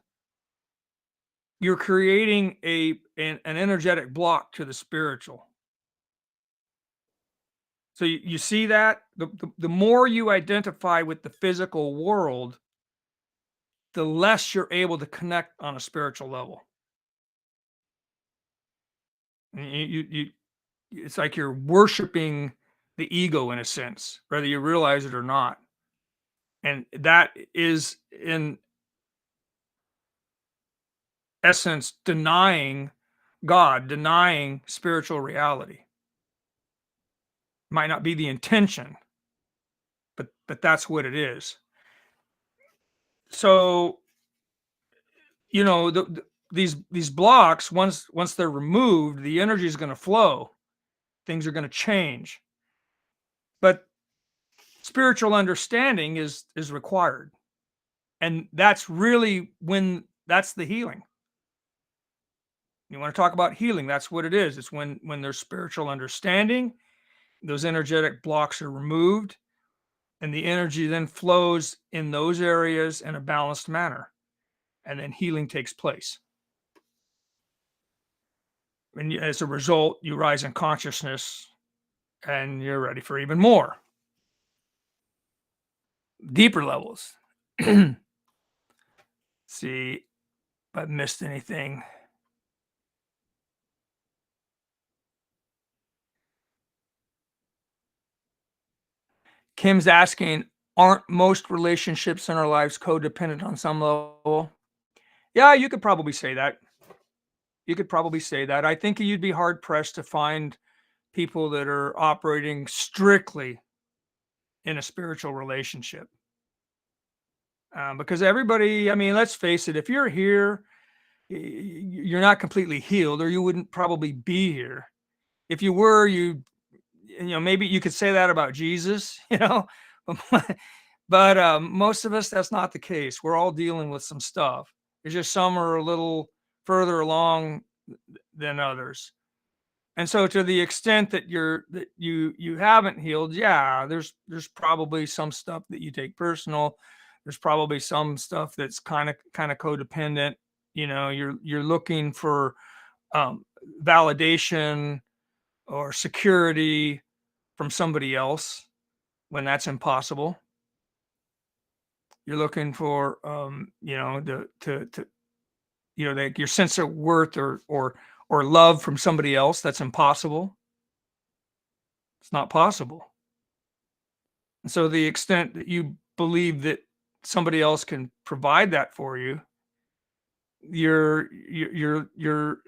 you're creating an energetic block to the spiritual. So you see that the more you identify with the physical world, the less you're able to connect on a spiritual level. You it's like you're worshiping the ego in a sense, whether you realize it or not. And that is in essence denying God, denying spiritual reality. Might not be the intention, but that's what it is. So, these blocks, once they're removed, the energy is going to flow. Things are going to change. But spiritual understanding is required. And that's really when that's the healing. You want to talk about healing, that's what it is. It's when there's spiritual understanding, those energetic blocks are removed, And the energy then flows in those areas in a balanced manner. And then healing takes place. And as a result, you rise in consciousness and you're ready for even more deeper levels. See if I missed anything. Kim's asking, aren't most relationships in our lives codependent on some level? Yeah, you could probably say that. You could probably say that. I think you'd be hard pressed to find people that are operating strictly in a spiritual relationship. Because everybody, I mean, let's face it, if you're here, you're not completely healed, or you wouldn't probably be here. If you were, maybe you could say that about Jesus, but most of us, that's not the case. We're all dealing with some stuff. It's just some are a little further along than others. And so to the extent that you haven't healed, yeah, there's probably some stuff that you take personal. There's probably some stuff that's kind of codependent. You're looking for validation or security from somebody else when that's impossible. You're looking for like your sense of worth or love from somebody else. That's impossible. It's not possible. And so the extent that you believe that somebody else can provide that for you, you're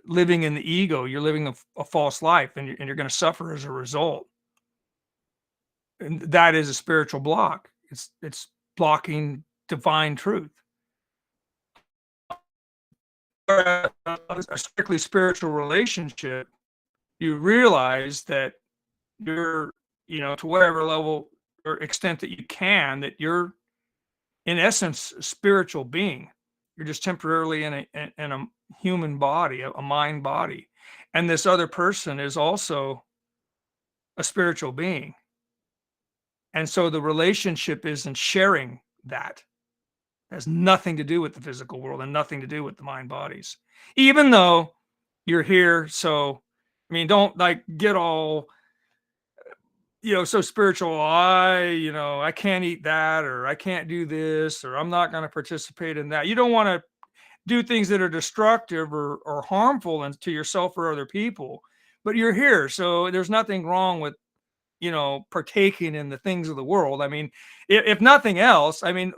living in the ego. You're living a false life, and you're going to suffer as a result. And that is a spiritual block. It's blocking divine truth. A strictly spiritual relationship, you realize that you're, to whatever level or extent that you can, that you're in essence a spiritual being. You're just temporarily in a human body, a mind body, and this other person is also a spiritual being. And so the relationship isn't sharing that. It has nothing to do with the physical world and nothing to do with the mind bodies, even though you're here. So, I mean, don't like get all, so spiritual. I can't eat that, or I can't do this, or I'm not going to participate in that. You don't want to do things that are destructive or harmful to yourself or other people, but you're here. So there's nothing wrong with, partaking in the things of the world. I mean, if nothing else, I mean,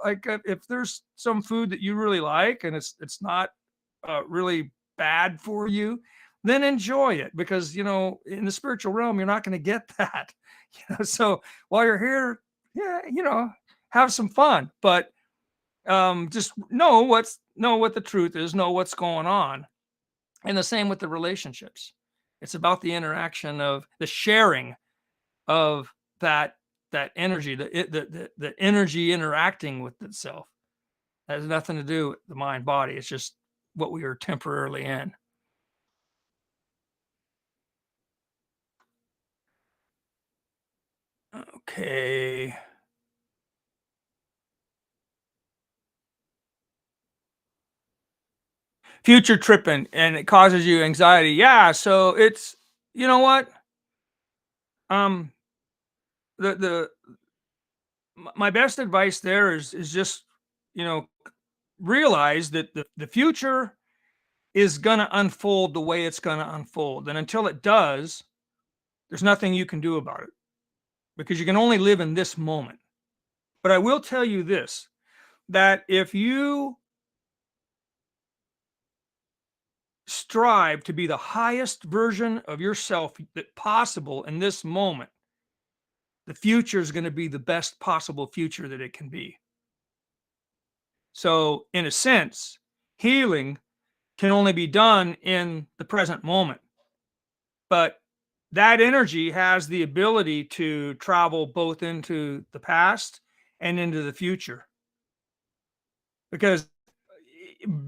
like if there's some food that you really like and it's not really bad for you, then enjoy it, because in the spiritual realm you're not going to get that. So while you're here, yeah, have some fun, but just know what the truth is, know what's going on. And the same with the relationships. It's about the interaction of the sharing of that energy, the energy interacting with itself. That has nothing to do with the mind body. It's just what we are temporarily in. Okay. Future tripping, and it causes you anxiety. Yeah, so it's, you know what? Um the my best advice there is just, realize that the future is going to unfold the way it's going to unfold. And until it does, there's nothing you can do about it, because you can only live in this moment. But I will tell you this, that if you strive to be the highest version of yourself that possible in this moment, the future is going to be the best possible future that it can be. So, in a sense, healing can only be done in the present moment. But that energy has the ability to travel both into the past and into the future. Because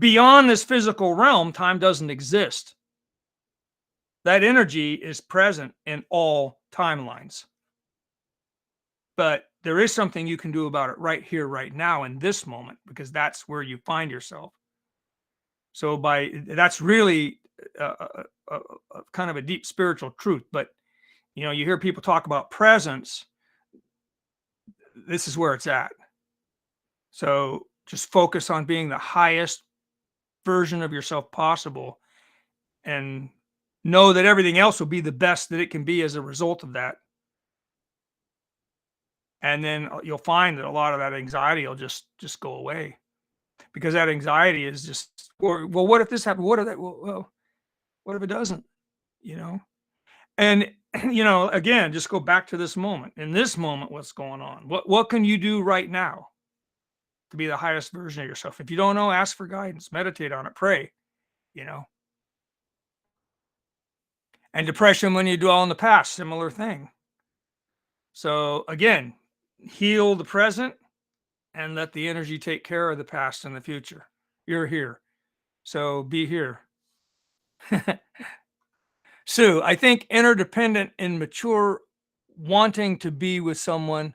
beyond this physical realm, time doesn't exist. That energy is present in all timelines. but there is something you can do about it right here, right now, in this moment, because that's where you find yourself. So that's really kind of a deep spiritual truth. But you hear people talk about presence. This is where it's at. So just focus on being the highest version of yourself possible, and know that everything else will be the best that it can be as a result of that. And then you'll find that a lot of that anxiety will just go away, because that anxiety is just, well, what if this happened? What if that? Well, what if it doesn't? You know. And again, just go back to this moment. In this moment, what's going on? What can you do right now to be the highest version of yourself? If you don't know, ask for guidance, meditate on it, pray. You know. And depression, when you dwell in the past, similar thing. So again, heal the present and let the energy take care of the past and the future. You're here. So be here. Sue, I think interdependent and mature, wanting to be with someone,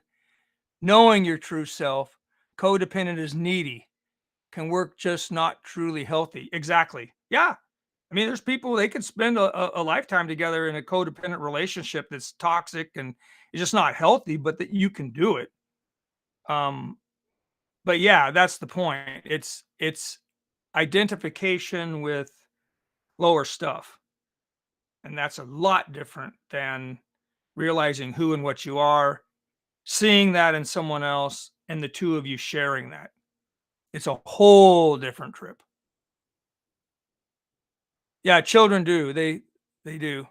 knowing your true self, codependent is needy, can work, just not truly healthy. Exactly. Yeah. I mean, there's people, they could spend a lifetime together in a codependent relationship that's toxic and it's just not healthy, but that you can do it. But yeah, that's the point. It's identification with lower stuff. And that's a lot different than realizing who and what you are, seeing that in someone else, and the two of you sharing that. It's a whole different trip. Yeah, children do. They do.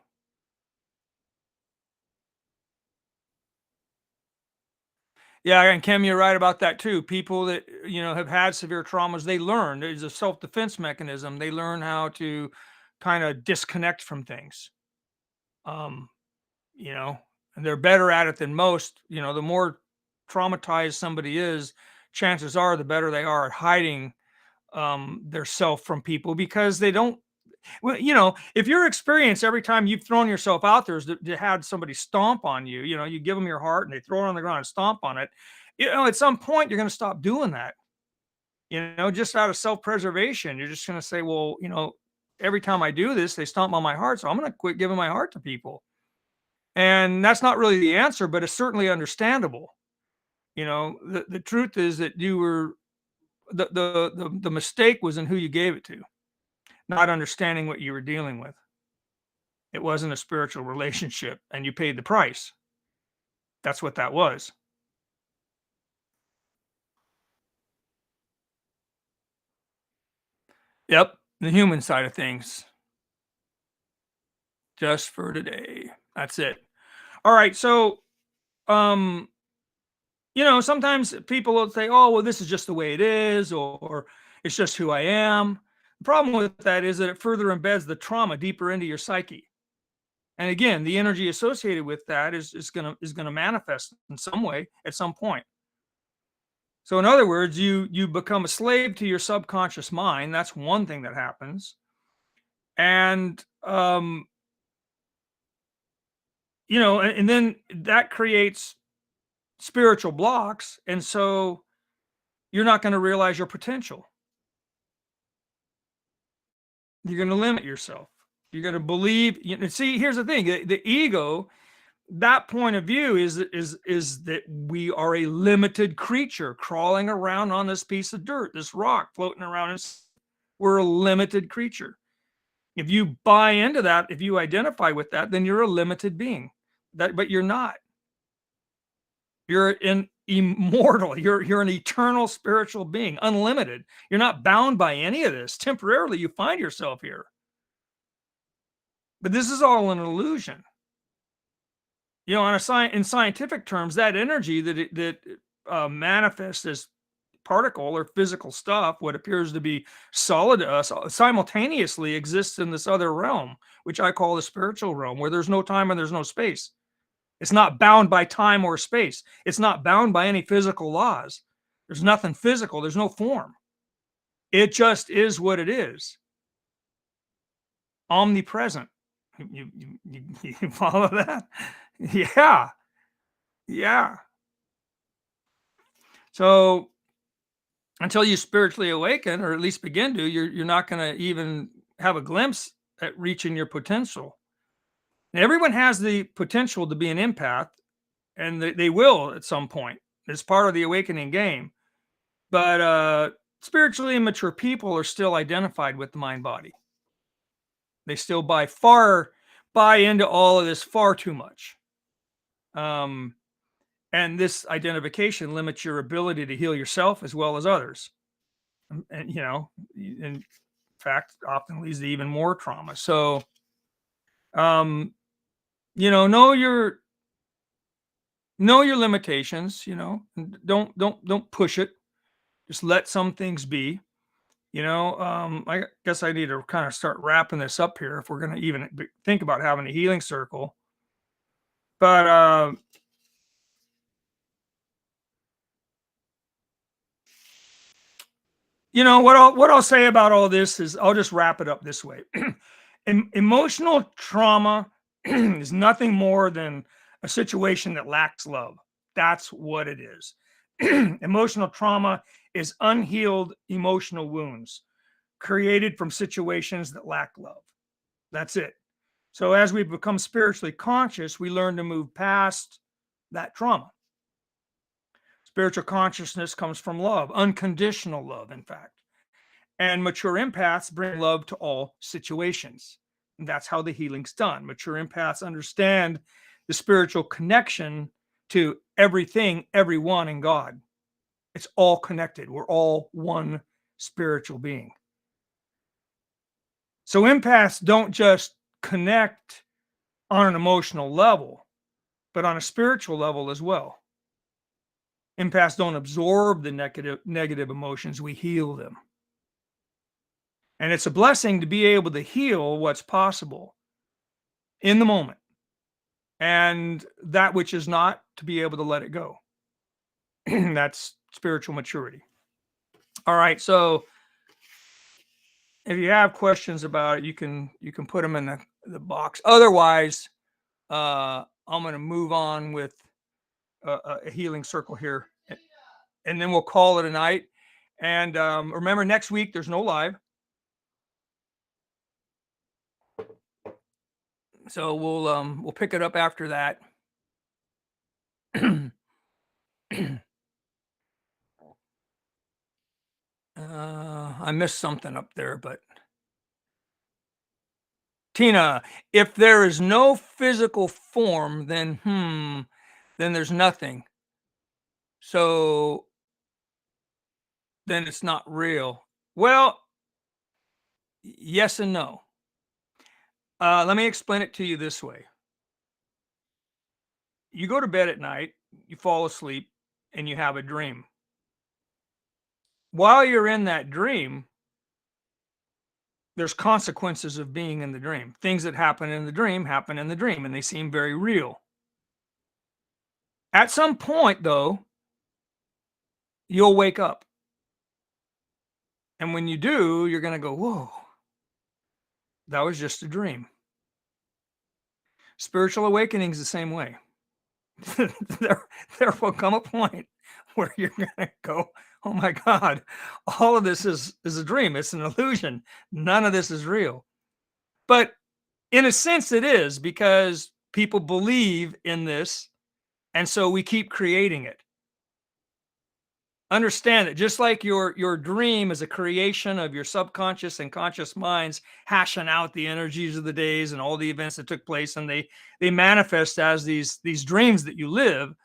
Yeah, and Kim, you're right about that too. People that have had severe traumas, they learn. There's a self-defense mechanism. They learn how to kind of disconnect from things. Um, you know, and they're better at it than most. The more traumatized somebody is, chances are the better they are at hiding their self from people, because they don't. Well, if your experience every time you've thrown yourself out there is to had somebody stomp on you, you give them your heart and they throw it on the ground and stomp on it. At some point you're going to stop doing that. Just out of self-preservation, you're just going to say, well, every time I do this, they stomp on my heart, so I'm going to quit giving my heart to people. And that's not really the answer, but it's certainly understandable. The truth is that you were the mistake was in who you gave it to, not understanding what you were dealing with. It wasn't a spiritual relationship, and you paid the price. That's what that was. Yep, the human side of things. Just for today. That's it. All right, so um sometimes people will say, "Oh, well, this is just the way it is," or "It's just who I am." The problem with that is that it further embeds the trauma deeper into your psyche. And again, the energy associated with that is gonna manifest in some way at some point. So in other words, you become a slave to your subconscious mind. That's one thing that happens. And and then that creates spiritual blocks, and so you're not going to realize your potential. You're going to limit yourself. You're going to believe. See, here's the thing: the ego, that point of view is that we are a limited creature crawling around on this piece of dirt, this rock floating around. We're a limited creature. If you buy into that, if you identify with that, then you're a limited being. But you're not. You're an immortal. You're an eternal spiritual being, unlimited. You're not bound by any of this. Temporarily, you find yourself here. But this is all an illusion. In scientific terms, that energy that manifests as particle or physical stuff, what appears to be solid to us, simultaneously exists in this other realm, which I call the spiritual realm, where there's no time and there's no space. It's not bound by time or space. It's not bound by any physical laws. There's nothing physical. There's no form. It just is what it is. Omnipresent. You follow that? Yeah. Yeah. So until you spiritually awaken, or at least begin to, you're not going to even have a glimpse at reaching your potential. And everyone has the potential to be an empath, and they will at some point. It's part of the awakening game. But spiritually immature people are still identified with the mind body. They still buy into all of this far too much. And this identification limits your ability to heal yourself as well as others. And in fact, often leads to even more trauma. So, know your limitations. And don't push it. Just let some things be. I guess I need to kind of start wrapping this up here if we're going to even think about having a healing circle. But what I'll say about all this is I'll just wrap it up this way. Emotional trauma is nothing more than a situation that lacks love. That's what it is. Emotional trauma is unhealed emotional wounds created from situations that lack love. That's it. So as we become spiritually conscious, we learn to move past that trauma. Spiritual consciousness comes from love, unconditional love, in fact. And mature empaths bring love to all situations. And that's how the healing's done. Mature empaths understand the spiritual connection to everything, everyone, and God. It's all connected. We're all one spiritual being. So empaths don't just connect on an emotional level, but on a spiritual level as well. Empaths don't absorb the negative emotions. We heal them. And it's a blessing to be able to heal what's possible in the moment, and that which is not, to be able to let it go. That's spiritual maturity. All right. So if you have questions about it, you can put them in the box. Otherwise, I'm going to move on with a healing circle here, and then we'll call it a night. And remember, next week there's no live. So we'll pick it up after that. I missed something up there, but Tina, if there is no physical form, then there's nothing. So then it's not real. Well, yes and no. Let me explain it to you this way. You go to bed at night, you fall asleep, and you have a dream. While you're in that dream, there's consequences of being in the dream. Things that happen in the dream, and they seem very real. At some point, though, you'll wake up. And when you do, you're going to go, whoa, that was just a dream. Spiritual awakening is the same way. There will come a point where you're going to go, oh my God, all of this is a dream. It's an illusion. None of this is real. But in a sense, it is, because people believe in this. And so we keep creating it. Understand that just like your dream is a creation of your subconscious and conscious minds hashing out the energies of the days and all the events that took place, and they manifest as these dreams that you live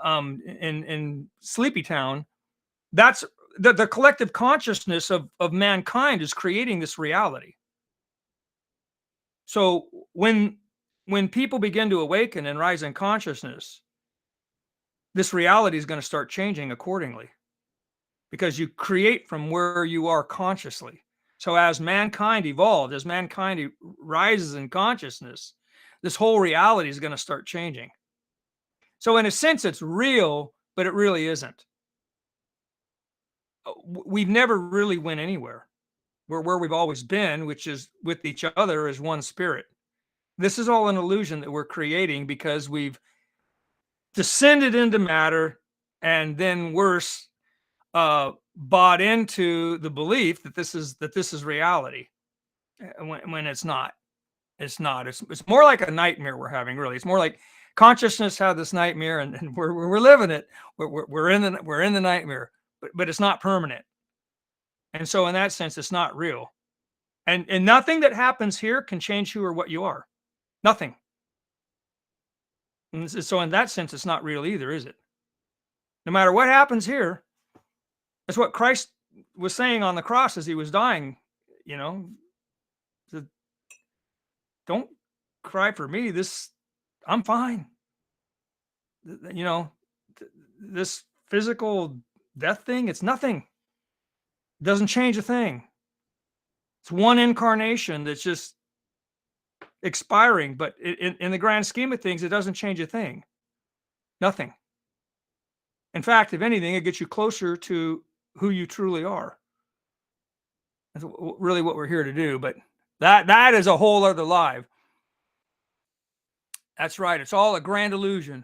in Sleepy Town. That's the collective consciousness of mankind is creating this reality. So when people begin to awaken and rise in consciousness, this reality is going to start changing accordingly, because you create from where you are consciously. So as mankind evolved, as mankind rises in consciousness, this whole reality is going to start changing. So in a sense, it's real, but it really isn't. We've never really went anywhere. We're where we've always been, which is with each other as one spirit. This is all an illusion that we're creating because we've descended into matter, and then worse, bought into the belief that this is reality, when it's not. It's not. It's more like a nightmare we're having. Really, it's more like consciousness had this nightmare, and we're living it. We're in the nightmare, but it's not permanent. And so, in that sense, it's not real. And nothing that happens here can change who or what you are. Nothing. And so, in that sense, it's not real either, is it? No matter what happens here, that's what Christ was saying on the cross as he was dying. You know, to, don't cry for me. I'm fine. You know, this physical death thing, it's nothing. It doesn't change a thing. It's one incarnation that's just expiring, but in the grand scheme of things, it doesn't change a thing. Nothing. In fact, if anything, it gets you closer to who you truly are. That's really what we're here to do. But that is a whole other live. That's right. It's all a grand illusion.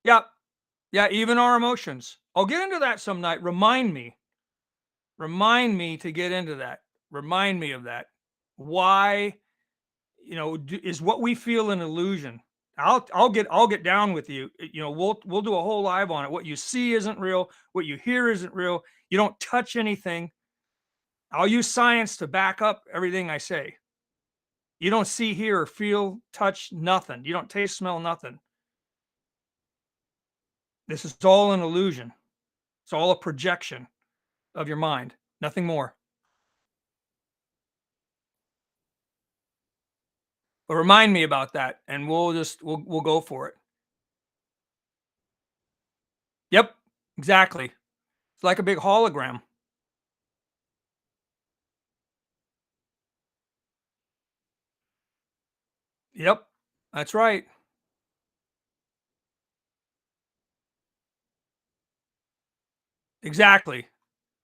Yep. Yeah, even our emotions. I'll get into that some night. Remind me to get into that. Remind me of that. Why, is what we feel an illusion? I'll get down with you. We'll do a whole live on it. What you see isn't real. What you hear isn't real. You don't touch anything. I'll use science to back up everything I say. You don't see, hear, or feel, touch nothing. You don't taste, smell nothing. This is all an illusion. It's all a projection of your mind. Nothing more. But remind me about that, and we'll go for it. Yep, exactly. It's like a big hologram. Yep, that's right. Exactly.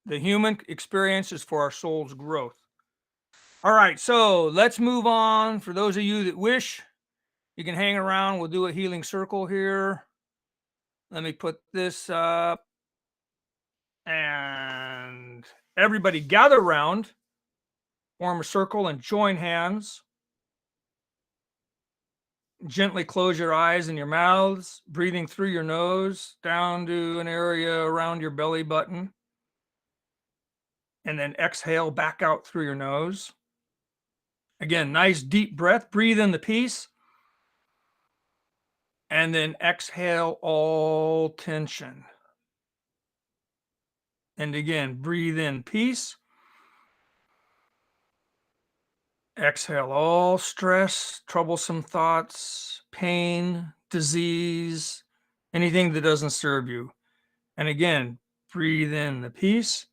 The human experience is for our soul's growth. All right, so let's move on. For those of you that wish, you can hang around. We'll do a healing circle here. Let me put this up. And everybody gather around, form a circle, and join hands. Gently close your eyes and your mouths, breathing through your nose down to an area around your belly button. And then exhale back out through your nose. Again, nice deep breath. Breathe in the peace. And then exhale all tension. And again, breathe in peace. Exhale all stress, troublesome thoughts, pain, disease, anything that doesn't serve you. And again, breathe in the peace.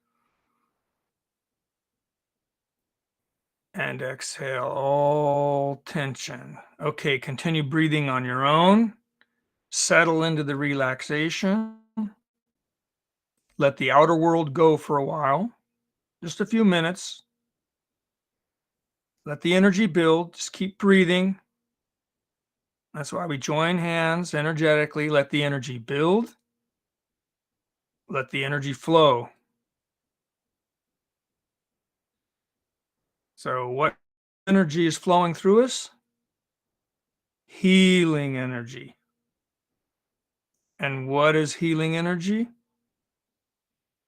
And exhale all tension. Okay, continue breathing on your own. Settle into the relaxation. Let the outer world go for a while, just a few minutes. Let the energy build. Just keep breathing. That's why we join hands energetically. Let the energy build. Let the energy flow. So, what energy is flowing through us? Healing energy. And what is healing energy?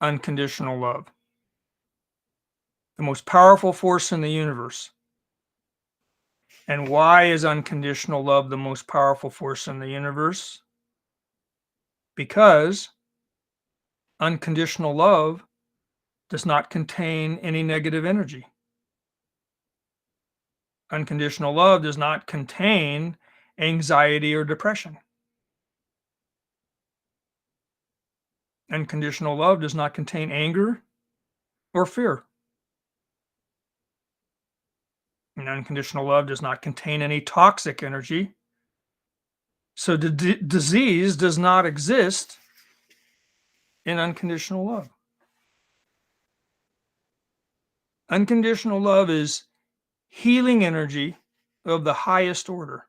Unconditional love. The most powerful force in the universe. And why is unconditional love the most powerful force in the universe? Because unconditional love does not contain any negative energy. Unconditional love does not contain anxiety or depression. Unconditional love does not contain anger or fear. And unconditional love does not contain any toxic energy. So the disease does not exist in unconditional love. Unconditional love is healing energy of the highest order.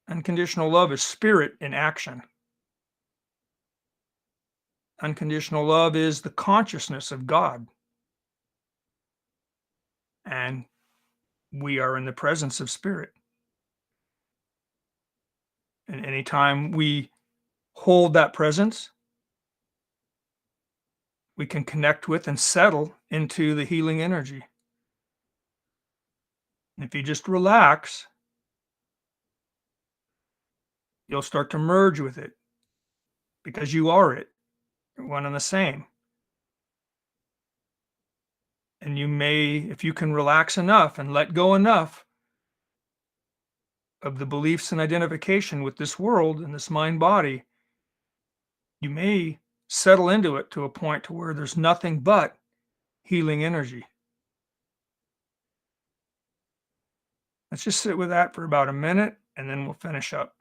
Unconditional love is spirit in action. Unconditional love is the consciousness of God. And we are in the presence of spirit. And anytime we hold that presence, we can connect with and settle into the healing energy. And if you just relax, you'll start to merge with it because you are it. You're one and the same. And you may, if you can relax enough and let go enough of the beliefs and identification with this world and this mind body, you may settle into it to a point to where there's nothing but healing energy. Let's just sit with that for about a minute and then we'll finish up.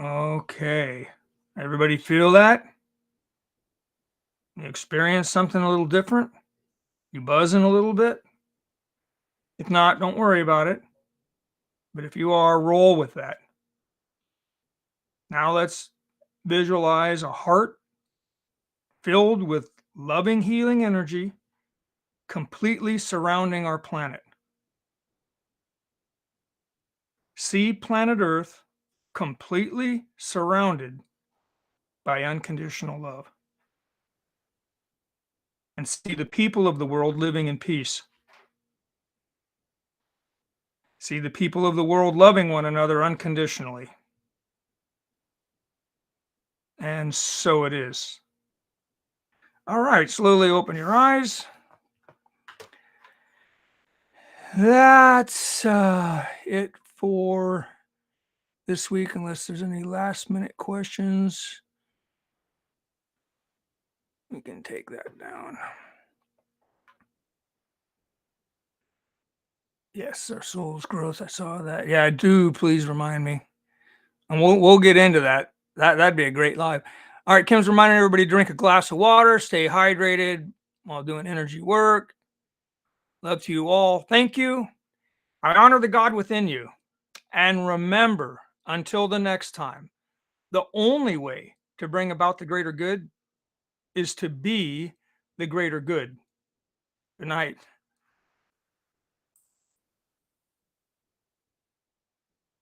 Okay. Everybody feel that? You experience something a little different? You buzzing a little bit? If not, don't worry about it. But if you are, roll with that. Now let's visualize a heart filled with loving, healing energy completely surrounding our planet. See planet Earth completely surrounded by unconditional love. And see the people of the world living in peace. See the people of the world loving one another unconditionally. And so it is. All right, slowly open your eyes. That's it for this week, unless there's any last minute questions. We can take that down. Yes, our soul's growth. I saw that. Yeah, do please remind me. And we'll get into that. That'd be a great live. All right, Kim's reminding everybody to drink a glass of water, stay hydrated while doing energy work. Love to you all. Thank you. I honor the God within you. And remember, until the next time, the only way to bring about the greater good is to be the greater good. Good night.